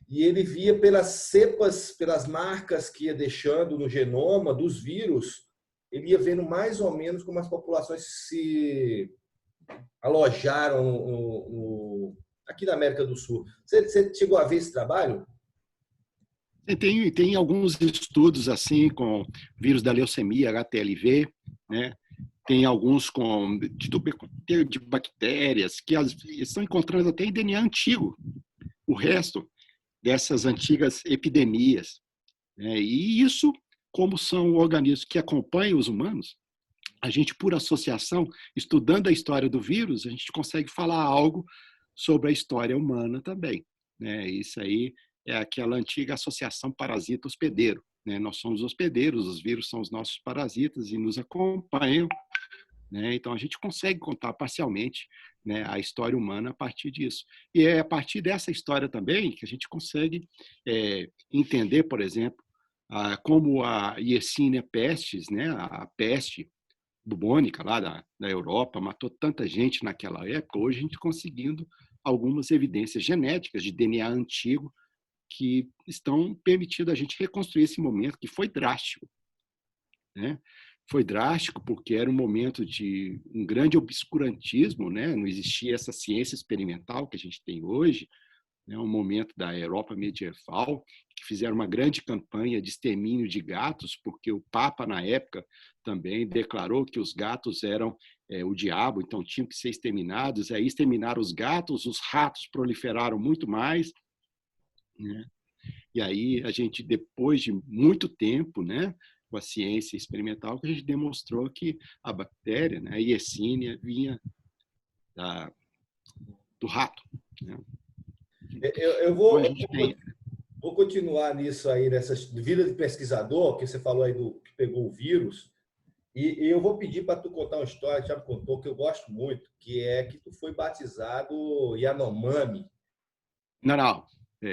[SPEAKER 1] E ele via pelas cepas, pelas marcas que ia deixando no genoma dos vírus, ele ia vendo mais ou menos como as populações se alojaram aqui na América do Sul. Você chegou a ver esse trabalho?
[SPEAKER 2] Tem alguns estudos assim com vírus da leucemia, HTLV, né? Tem alguns de bactérias que estão encontrando até em DNA antigo, o resto dessas antigas epidemias. E isso, como são organismos que acompanham os humanos, a gente, por associação, estudando a história do vírus, a gente consegue falar algo sobre a história humana também. Isso aí é aquela antiga associação parasita-hospedeiro. Nós somos hospedeiros, os vírus são os nossos parasitas e nos acompanham. Então, a gente consegue contar parcialmente a história humana a partir disso. E é a partir dessa história também que a gente consegue entender, por exemplo, como a Yersinia pestis, a peste bubônica lá da Europa, matou tanta gente naquela época. Hoje a gente conseguindo algumas evidências genéticas de DNA antigo que estão permitindo a gente reconstruir esse momento que foi drástico, né? Foi drástico porque era um momento de um grande obscurantismo, né? Não existia essa ciência experimental que a gente tem hoje, né? Um momento da Europa medieval que fizeram uma grande campanha de extermínio de gatos, porque o Papa na época também declarou que os gatos eram o diabo, então tinham que ser exterminados. Aí exterminaram os gatos, os ratos proliferaram muito mais, né? E aí a gente, depois de muito tempo, né, com a ciência experimental, que a gente demonstrou que a bactéria, né, a Yersinia, vinha do rato, né?
[SPEAKER 1] Eu
[SPEAKER 2] Então a
[SPEAKER 1] vou,
[SPEAKER 2] gente tem...
[SPEAKER 1] vou continuar nisso aí, nessa vida de pesquisador, que você falou aí do que pegou o vírus, e eu vou pedir para tu contar uma história que já me contou, que eu gosto muito, que é que tu foi batizado Yanomami.
[SPEAKER 2] Não, não,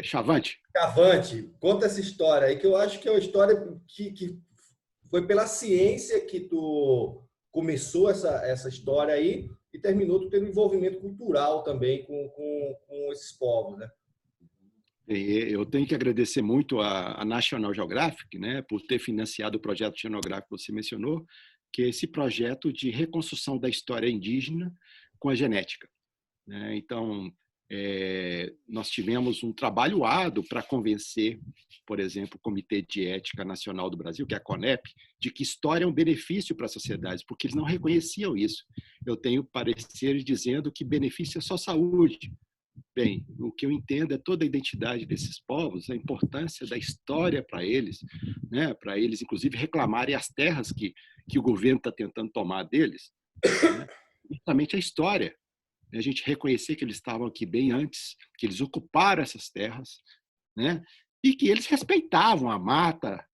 [SPEAKER 2] Chavante.
[SPEAKER 1] Cavante, conta essa história aí, que eu acho que é uma história que foi pela ciência que tu começou essa história aí e terminou tu tendo envolvimento cultural também com esses povos, né?
[SPEAKER 2] Eu tenho que agradecer muito a National Geographic, né, por ter financiado o projeto oceanográfico que você mencionou, que é esse projeto de reconstrução da história indígena com a genética, né? Então, nós tivemos um trabalho árduo para convencer, por exemplo, o Comitê de Ética Nacional do Brasil, que é a CONEP, de que história é um benefício para as sociedades, porque eles não reconheciam isso. Eu tenho pareceres dizendo que benefício é só saúde. Bem, o que eu entendo é toda a identidade desses povos, a importância da história para eles, né? Para eles, inclusive, reclamarem as terras que o governo está tentando tomar deles, né? Justamente a história, a gente reconhecer que eles estavam aqui bem antes, que eles ocuparam essas terras, né? E que eles respeitavam a mata,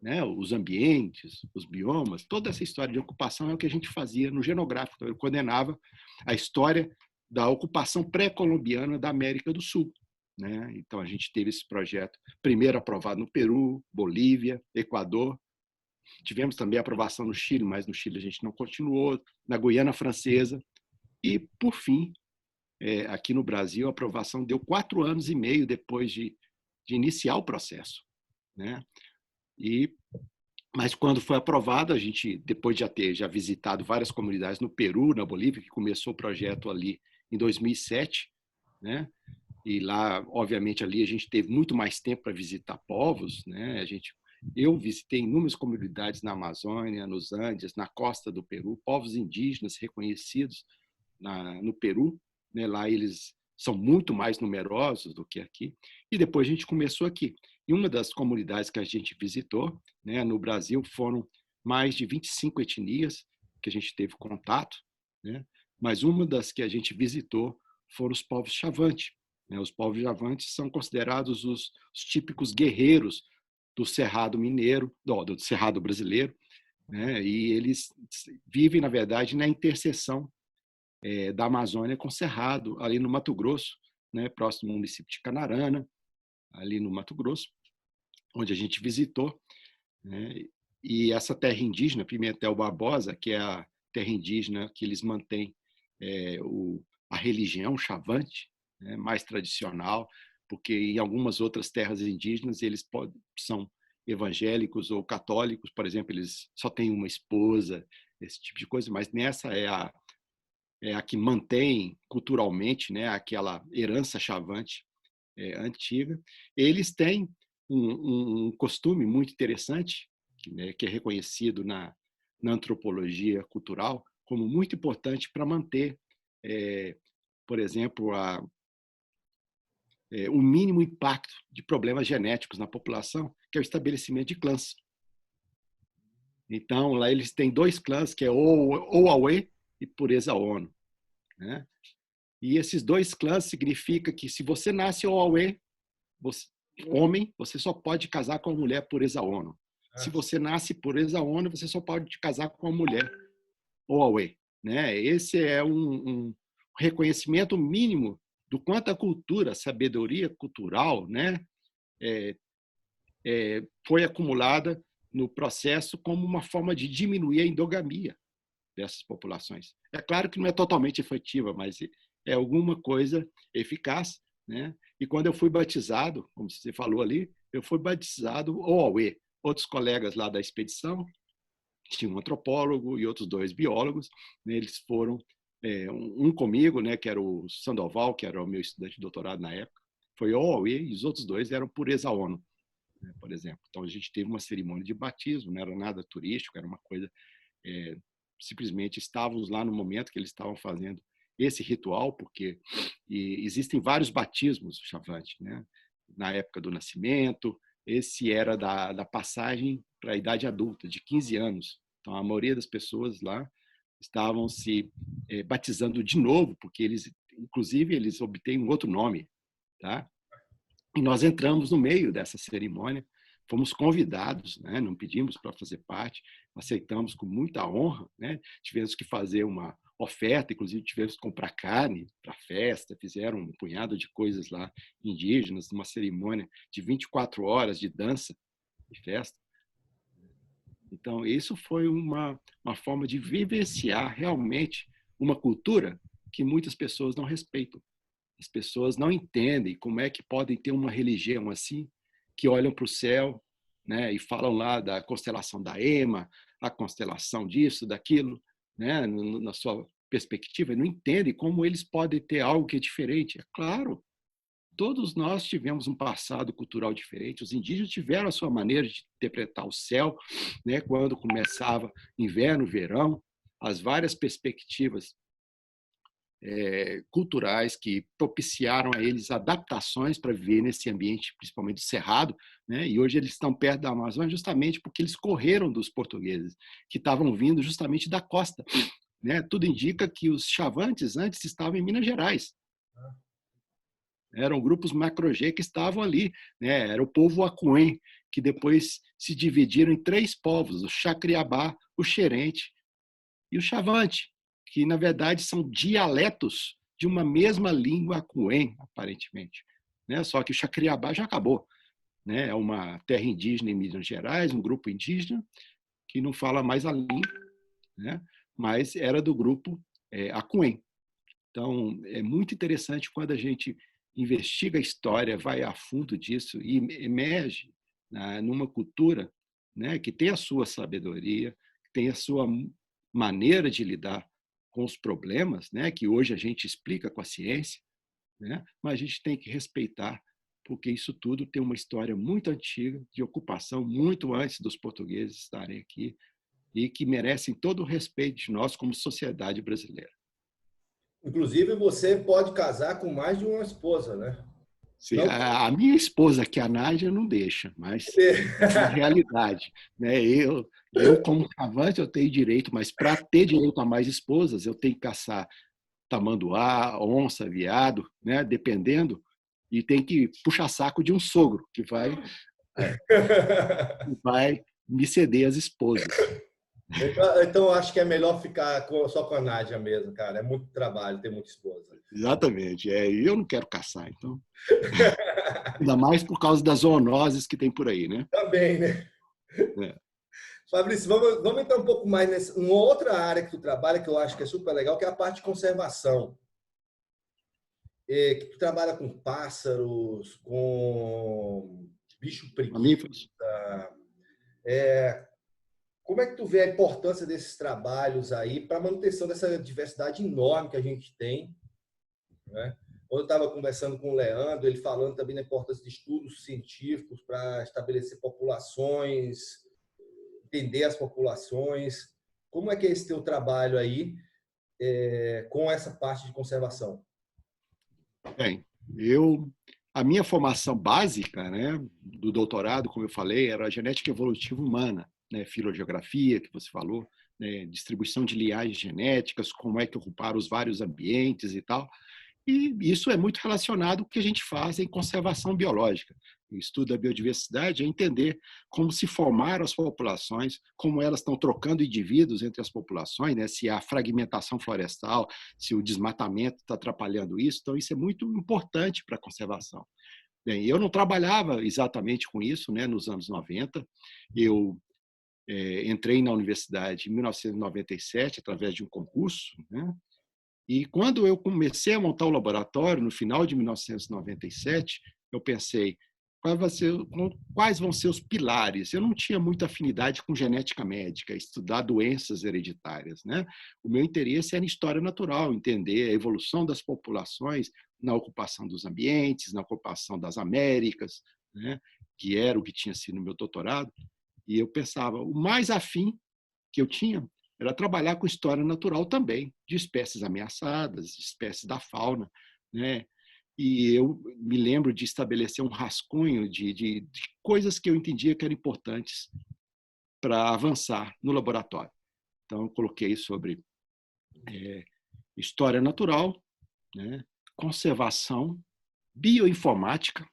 [SPEAKER 2] né? Os ambientes, os biomas, toda essa história de ocupação é o que a gente fazia no Genográfico. Eu condenava a história da ocupação pré-colombiana da América do Sul, né? Então a gente teve esse projeto primeiro aprovado no Peru, Bolívia, Equador. Tivemos também aprovação no Chile, mas no Chile a gente não continuou, na Guiana Francesa. E, por fim, aqui no Brasil, a aprovação deu 4 anos e meio depois de iniciar o processo, né? Mas quando foi aprovado, a gente, depois de ter já visitado várias comunidades no Peru, na Bolívia, que começou o projeto ali em 2007, né? E lá, obviamente, ali a gente teve muito mais tempo para visitar povos, né? Eu visitei inúmeras comunidades na Amazônia, nos Andes, na costa do Peru, povos indígenas reconhecidos no Peru, né? Lá eles são muito mais numerosos do que aqui. E depois a gente começou aqui. E uma das comunidades que a gente visitou, né, no Brasil, foram mais de 25 etnias que a gente teve contato, né? Mas uma das que a gente visitou foram os povos Chavante, né? Os povos Chavantes são considerados os típicos guerreiros do Cerrado Mineiro, do Cerrado Brasileiro, né? E eles vivem, na verdade, na interseção da Amazônia com o Cerrado, ali no Mato Grosso, né? Próximo ao município de Canarana, ali no Mato Grosso, onde a gente visitou, né? E essa terra indígena, Pimentel Barbosa, que é a terra indígena que eles mantêm a religião Chavante, né, mais tradicional, porque em algumas outras terras indígenas eles são evangélicos ou católicos, por exemplo, eles só têm uma esposa, esse tipo de coisa, mas nessa é a que mantém culturalmente, né, aquela herança Chavante antiga. Eles têm um costume muito interessante, né, que é reconhecido na antropologia cultural como muito importante para manter, por exemplo, o mínimo impacto de problemas genéticos na população, que é o estabelecimento de clãs. Então, lá eles têm 2 clãs, que é Oauê e Pureza Ono, né? E esses 2 clãs significa que se você nasce Oauê, homem, você só pode casar com a mulher Pureza Ono. Se você nasce Pureza Ono, você só pode casar com a mulher Oauê, né? Esse é um reconhecimento mínimo do quanto a cultura, a sabedoria cultural, né, foi acumulada no processo como uma forma de diminuir a endogamia, dessas populações. É claro que não é totalmente efetiva, mas é alguma coisa eficaz, né? E quando eu fui batizado, como você falou ali, eu fui batizado OAUE. Outros colegas lá da expedição, tinha um antropólogo e outros 2 biólogos, né? Eles foram, um comigo, né, que era o Sandoval, que era o meu estudante de doutorado na época, foi OAUE, e os outros 2 eram pureza ONU, né, por exemplo. Então, a gente teve uma cerimônia de batismo, não era nada turístico, era uma coisa, simplesmente estávamos lá no momento que eles estavam fazendo esse ritual, porque existem vários batismos, Chavante, né? Na época do nascimento, esse era da passagem para a idade adulta, de 15 anos. Então, a maioria das pessoas lá estavam se batizando de novo, porque inclusive, eles obtêm um outro nome, tá? E nós entramos no meio dessa cerimônia, fomos convidados, né? Não pedimos para fazer parte, aceitamos com muita honra, né? Tivemos que fazer uma oferta, inclusive tivemos que comprar carne para a festa, fizeram um punhado de coisas lá indígenas, uma cerimônia de 24 horas de dança e festa. Então, isso foi uma forma de vivenciar realmente uma cultura que muitas pessoas não respeitam. As pessoas não entendem como é que podem ter uma religião assim, que olham para o céu, né, e falam lá da constelação da Ema, a constelação disso, daquilo, né, na sua perspectiva, e não entendem como eles podem ter algo que é diferente. É claro, todos nós tivemos um passado cultural diferente. Os indígenas tiveram a sua maneira de interpretar o céu, né, quando começava inverno, verão, as várias perspectivas culturais que propiciaram a eles adaptações para viver nesse ambiente, principalmente cerrado, né? E hoje eles estão perto da Amazônia justamente porque eles correram dos portugueses, que estavam vindo justamente da costa, né? Tudo indica que os Chavantes antes estavam em Minas Gerais. Eram grupos Macro-G que estavam ali, né? Era o povo Acuém, que depois se dividiram em 3 povos, o Chacriabá, o Xerente e o Chavante, que na verdade são dialetos de uma mesma língua Acuém, aparentemente, né? Só que o Chacriabá já acabou, né? É uma terra indígena em Minas Gerais, um grupo indígena que não fala mais a língua, né? Mas era do grupo Acuém. Então, é muito interessante quando a gente investiga a história, vai a fundo disso e emerge numa cultura, né, que tem a sua sabedoria, que tem a sua maneira de lidar com os problemas, né, que hoje a gente explica com a ciência, né, mas a gente tem que respeitar, porque isso tudo tem uma história muito antiga, de ocupação, muito antes dos portugueses estarem aqui, e que merecem todo o respeito de nós como sociedade brasileira.
[SPEAKER 1] Inclusive, você pode casar com mais de uma esposa, né?
[SPEAKER 2] Sim, a minha esposa, que é a Nádia, não deixa, mas é uma realidade, né? Como Chavante, eu tenho direito, mas para ter direito a mais esposas, eu tenho que caçar tamanduá, onça, veado, né? Dependendo, e tem que puxar saco de um sogro que vai me ceder as esposas.
[SPEAKER 1] Então, acho que é melhor ficar só com a Nádia mesmo, cara. É muito trabalho ter muita esposa.
[SPEAKER 2] Exatamente. Eu não quero caçar, então. Ainda mais por causa das zoonoses que tem por aí, né?
[SPEAKER 1] Também, né?
[SPEAKER 2] É.
[SPEAKER 1] Fabrício, vamos entrar um pouco mais nessa uma outra área que tu trabalha, que eu acho que é super legal, que é a parte de conservação. Que tu trabalha com pássaros, com bicho preguiça.
[SPEAKER 2] Mamíferos.
[SPEAKER 1] Como é que tu vê a importância desses trabalhos aí para a manutenção dessa diversidade enorme que a gente tem, né? Quando eu estava conversando com o Leandro, ele falando também da importância de estudos científicos para estabelecer populações, entender as populações. Como é que é esse teu trabalho aí com essa parte de conservação?
[SPEAKER 2] Bem, a minha formação básica, né, do doutorado, como eu falei, era a genética evolutiva humana, né, filogeografia, que você falou, né, distribuição de linhagens genéticas, como é que ocuparam os vários ambientes e tal. E isso é muito relacionado com o que a gente faz em conservação biológica. O estudo da biodiversidade é entender como se formaram as populações, como elas estão trocando indivíduos entre as populações, né? Se há fragmentação florestal, se o desmatamento está atrapalhando isso. Então, isso é muito importante para a conservação. Bem, eu não trabalhava exatamente com isso, né, nos anos 90. Eu entrei na universidade em 1997, através de um concurso, né? E quando eu comecei a montar o laboratório, no final de 1997, eu pensei, quais vão ser os pilares? Eu não tinha muita afinidade com genética médica, estudar doenças hereditárias, né? O meu interesse era em história natural, entender a evolução das populações na ocupação dos ambientes, na ocupação das Américas, né? Que era o que tinha sido o meu doutorado. E eu pensava, o mais afim que eu tinha era trabalhar com história natural também, de espécies ameaçadas, de espécies da fauna, né? E eu me lembro de estabelecer um rascunho de coisas que eu entendia que eram importantes para avançar no laboratório. Então, eu coloquei sobre história natural, né? Conservação, bioinformática,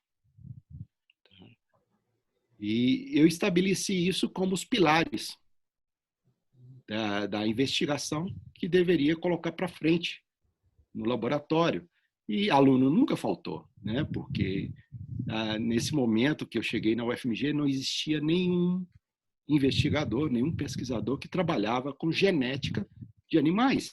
[SPEAKER 2] e eu estabeleci isso como os pilares da investigação que deveria colocar para frente no laboratório. E aluno nunca faltou, né? Porque nesse momento que eu cheguei na UFMG não existia nenhum investigador, nenhum pesquisador que trabalhava com genética de animais,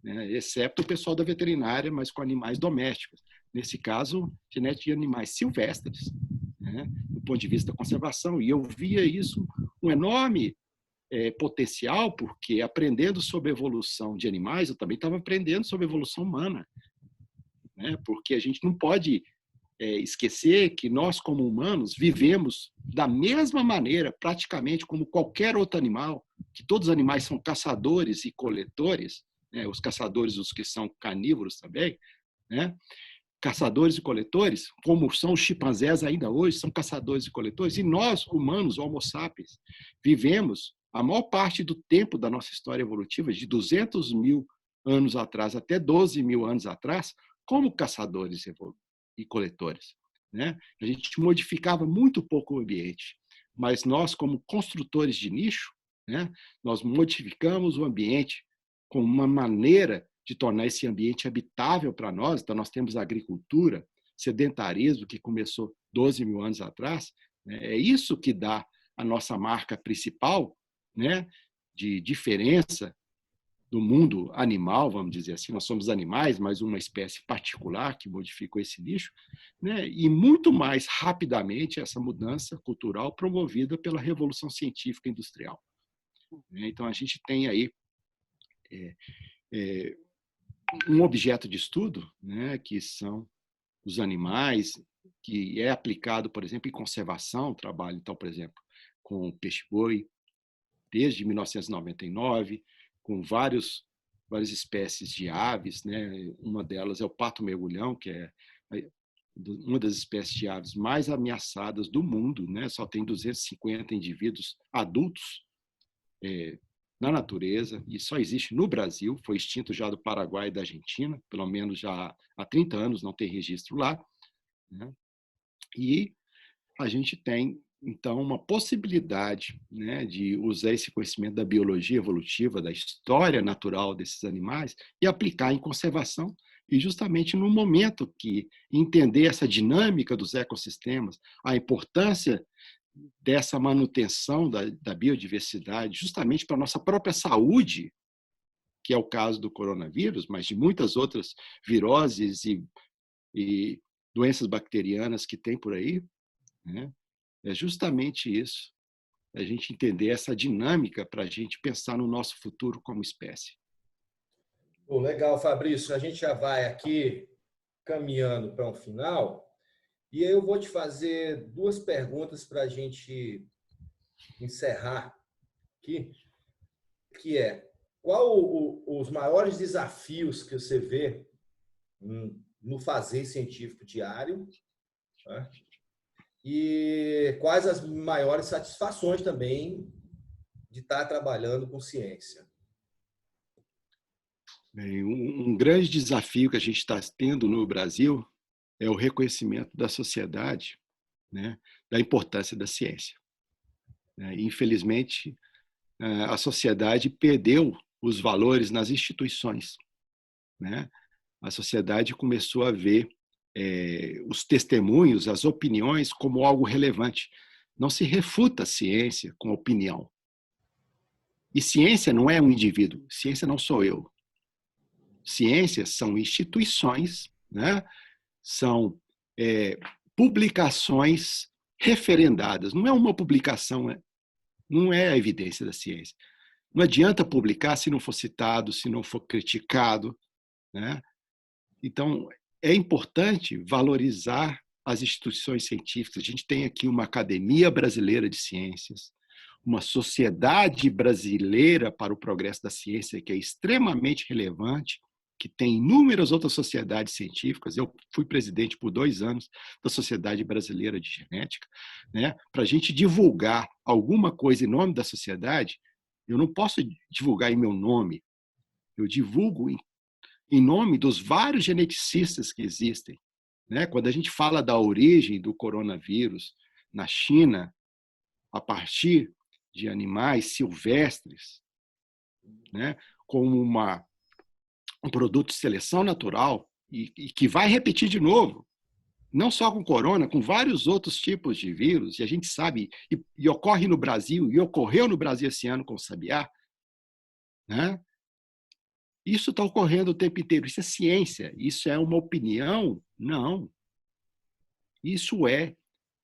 [SPEAKER 2] né? Exceto o pessoal da veterinária, mas com animais domésticos. Nesse caso, genética de animais silvestres, né? Do ponto de vista da conservação. E eu via isso um enorme potencial, porque aprendendo sobre a evolução de animais, eu também estava aprendendo sobre a evolução humana, né? Porque a gente não pode esquecer que nós, como humanos, vivemos da mesma maneira, praticamente como qualquer outro animal, que todos os animais são caçadores e coletores, né? Os caçadores, os que são carnívoros também, né? Caçadores e coletores, como são os chimpanzés ainda hoje, são caçadores e coletores, e nós, humanos, Homo sapiens, vivemos a maior parte do tempo da nossa história evolutiva, de 200 mil anos atrás até 12 mil anos atrás, como caçadores e coletores, né? A gente modificava muito pouco o ambiente, mas nós, como construtores de nicho, né, nós modificamos o ambiente com uma maneira de tornar esse ambiente habitável para nós. Então, nós temos a agricultura, sedentarismo, que começou 12 mil anos atrás, né? É isso que dá a nossa marca principal, né, de diferença do mundo animal, vamos dizer assim. Nós somos animais, mas uma espécie particular que modificou esse nicho, né? E muito mais rapidamente essa mudança cultural promovida pela Revolução Científica e Industrial. Então, a gente tem aí um objeto de estudo, né, que são os animais, que é aplicado, por exemplo, em conservação, trabalho, então, por exemplo, com o peixe-boi, desde 1999, com várias espécies de aves, né? Uma delas é o pato-mergulhão, que é uma das espécies de aves mais ameaçadas do mundo, né? Só tem 250 indivíduos adultos na natureza, e só existe no Brasil, foi extinto já do Paraguai e da Argentina, pelo menos já há 30 anos não tem registro lá, né? E a gente tem, então, uma possibilidade, né, de usar esse conhecimento da biologia evolutiva, da história natural desses animais e aplicar em conservação, e justamente no momento que entender essa dinâmica dos ecossistemas, a importância dessa manutenção da biodiversidade, justamente para a nossa própria saúde, que é o caso do coronavírus, mas de muitas outras viroses e doenças bacterianas que tem por aí, né? É justamente isso, a gente entender essa dinâmica para a gente pensar no nosso futuro como espécie.
[SPEAKER 1] Pô, legal, Fabrício. A gente já vai aqui caminhando para um final. E aí eu vou te fazer duas perguntas para a gente encerrar aqui, que é qual os maiores desafios que você vê no fazer científico diário, né? E quais as maiores satisfações também de estar trabalhando com ciência?
[SPEAKER 2] Bem, um grande desafio que a gente está tendo no Brasil é o reconhecimento da sociedade, né, da importância da ciência. Infelizmente, a sociedade perdeu os valores nas instituições, né? A sociedade começou a ver os testemunhos, as opiniões como algo relevante. Não se refuta a ciência com opinião. E ciência não é um indivíduo, ciência não sou eu. Ciências são instituições, né? São publicações referendadas. Não é uma publicação, não é a evidência da ciência. Não adianta publicar se não for citado, se não for criticado, né? Então, é importante valorizar as instituições científicas. A gente tem aqui uma Academia Brasileira de Ciências, uma Sociedade Brasileira para o Progresso da Ciência, que é extremamente relevante, que tem inúmeras outras sociedades científicas. Eu fui presidente por 2 anos da Sociedade Brasileira de Genética, né? Para a gente divulgar alguma coisa em nome da sociedade, eu não posso divulgar em meu nome, eu divulgo em nome dos vários geneticistas que existem, né? Quando a gente fala da origem do coronavírus na China, a partir de animais silvestres, né? Como um produto de seleção natural e que vai repetir de novo, não só com corona, com vários outros tipos de vírus, e a gente sabe, e ocorre no Brasil, e ocorreu no Brasil esse ano com o sabiá, né? Isso está ocorrendo o tempo inteiro. Isso é ciência. Isso é uma opinião? Não. Isso é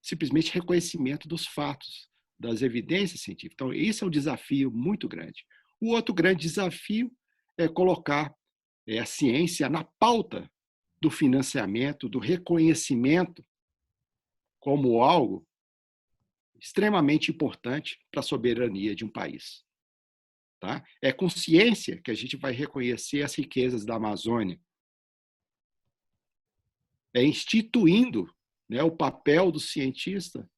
[SPEAKER 2] simplesmente reconhecimento dos fatos, das evidências científicas. Então, esse é um desafio muito grande. O outro grande desafio é colocar a ciência na pauta do financiamento, do reconhecimento como algo extremamente importante para a soberania de um país. Tá? É com ciência que a gente vai reconhecer as riquezas da Amazônia. É instituindo, né, o papel do cientista,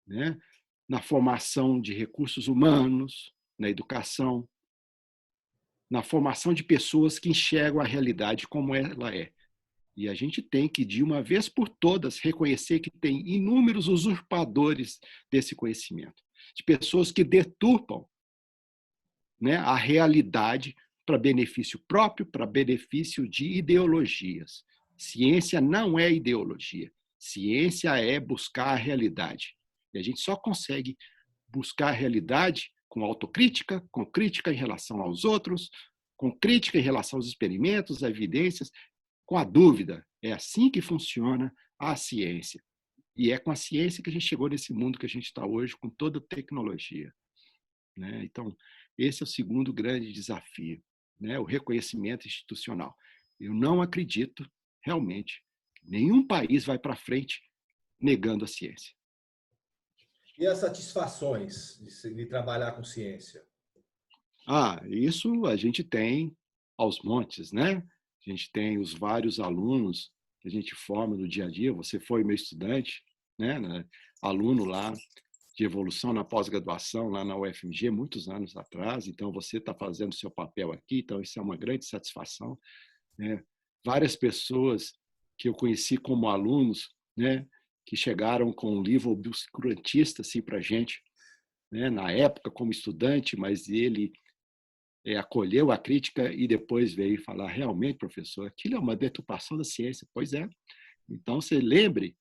[SPEAKER 2] né, na formação de recursos humanos, na educação, na formação de pessoas que enxergam a realidade como ela é. E a gente tem que, de uma vez por todas, reconhecer que tem inúmeros usurpadores desse conhecimento, de pessoas que deturpam, né, a realidade para benefício próprio, para benefício de ideologias. Ciência não é ideologia. Ciência é buscar a realidade. E a gente só consegue buscar a realidade com autocrítica, com crítica em relação aos outros, com crítica em relação aos experimentos, às evidências, com a dúvida. É assim que funciona a ciência. E é com a ciência que a gente chegou nesse mundo que a gente está hoje, com toda a tecnologia, né? Então, esse é o segundo grande desafio, né? O reconhecimento institucional. Eu não acredito, realmente, que nenhum país vai para frente negando a ciência.
[SPEAKER 1] E as satisfações de trabalhar com ciência?
[SPEAKER 2] Isso a gente tem aos montes, né? A gente tem os vários alunos que a gente forma no dia a dia. Você foi meu estudante, né? Aluno lá de evolução na pós-graduação, lá na UFMG, muitos anos atrás. Então, você está fazendo o seu papel aqui. Então, isso é uma grande satisfação, né? Várias pessoas que eu conheci como alunos, né, que chegaram com um livro obscurantista assim, para a gente, né, na época como estudante, mas ele acolheu a crítica e depois veio falar, realmente, professor, aquilo é uma deturpação da ciência. Pois é. Então, você lembre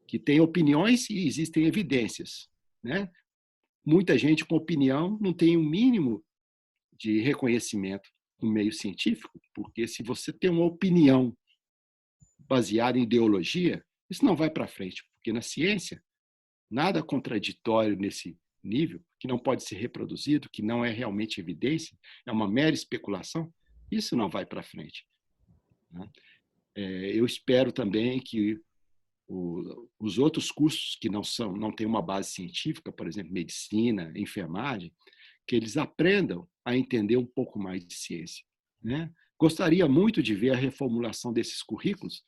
[SPEAKER 2] que tem opiniões e existem evidências, né? Muita gente com opinião não tem um mínimo de reconhecimento no meio científico, porque se você tem uma opinião baseada em ideologia, isso não vai para frente, porque na ciência, nada contraditório nesse nível, que não pode ser reproduzido, que não é realmente evidência, é uma mera especulação, isso não vai para frente, né? Eu espero também que os outros cursos que não têm uma base científica, por exemplo, medicina, enfermagem, que eles aprendam a entender um pouco mais de ciência, né? Gostaria muito de ver a reformulação desses currículos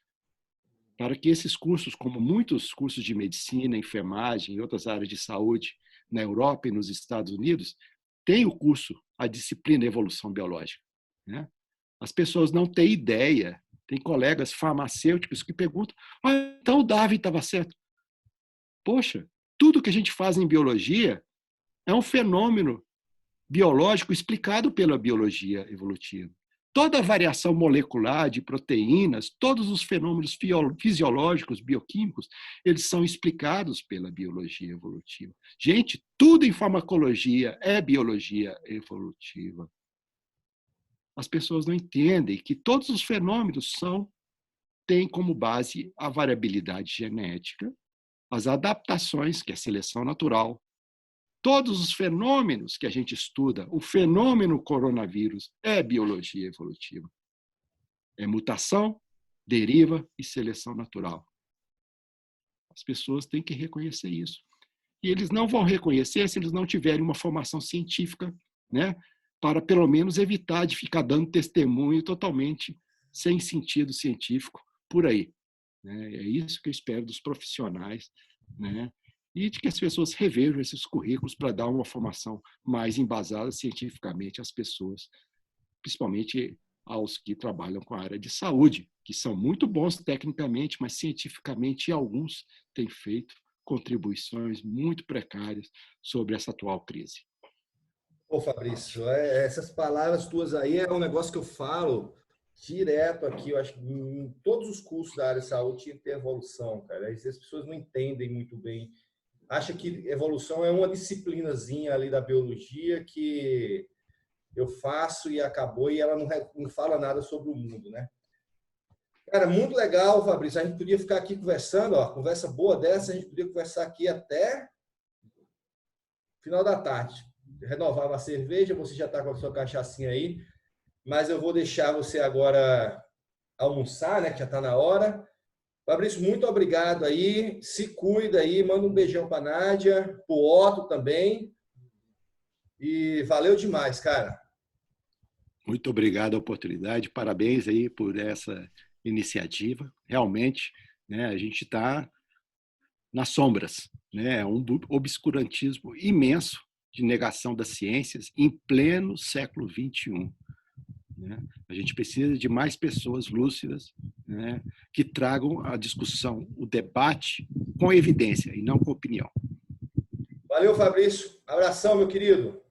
[SPEAKER 2] para que esses cursos, como muitos cursos de medicina, enfermagem e outras áreas de saúde na Europa e nos Estados Unidos, tenham o curso, a disciplina de evolução biológica, né? As pessoas não têm ideia. Tem colegas farmacêuticos que perguntam, então o Darwin estava certo. Poxa, tudo que a gente faz em biologia é um fenômeno biológico explicado pela biologia evolutiva. toda a variação molecular de proteínas, todos os fenômenos fisiológicos, bioquímicos, eles são explicados pela biologia evolutiva. Gente, tudo em farmacologia é biologia evolutiva. As pessoas não entendem que todos os fenômenos têm como base a variabilidade genética, as adaptações, que é a seleção natural. Todos os fenômenos que a gente estuda, o fenômeno coronavírus é biologia evolutiva. É mutação, deriva e seleção natural. As pessoas têm que reconhecer isso. E eles não vão reconhecer se eles não tiverem uma formação científica, né, para pelo menos evitar de ficar dando testemunho totalmente sem sentido científico por aí. Né? É isso que eu espero dos profissionais, né? E de que as pessoas revejam esses currículos para dar uma formação mais embasada cientificamente às pessoas, principalmente aos que trabalham com a área de saúde, que são muito bons tecnicamente, mas cientificamente alguns têm feito contribuições muito precárias sobre essa atual crise.
[SPEAKER 1] Ô, Fabrício, essas palavras tuas aí é um negócio que eu falo direto aqui. Eu acho que em todos os cursos da área de saúde tinha que ter evolução, cara. As pessoas não entendem muito bem. Acha que evolução é uma disciplinazinha ali da biologia que eu faço e acabou, e ela não fala nada sobre o mundo, né? Cara, muito legal, Fabrício. A gente podia ficar aqui conversando, ó, conversa boa dessa, a gente podia conversar aqui até final da tarde. Renovar uma cerveja, você já está com a sua cachaçinha aí, mas eu vou deixar você agora almoçar, né, que já está na hora. Fabrício, muito obrigado aí, se cuida aí, manda um beijão para a Nádia, para o Otto também, e valeu demais, cara.
[SPEAKER 2] Muito obrigado a oportunidade, parabéns aí por essa iniciativa. Realmente, né, a gente está nas sombras, né, um obscurantismo imenso de negação das ciências em pleno século XXI. Né? A gente precisa de mais pessoas lúcidas, né, que tragam a discussão, o debate com evidência e não com opinião.
[SPEAKER 1] Valeu, Fabrício. Abração, meu querido.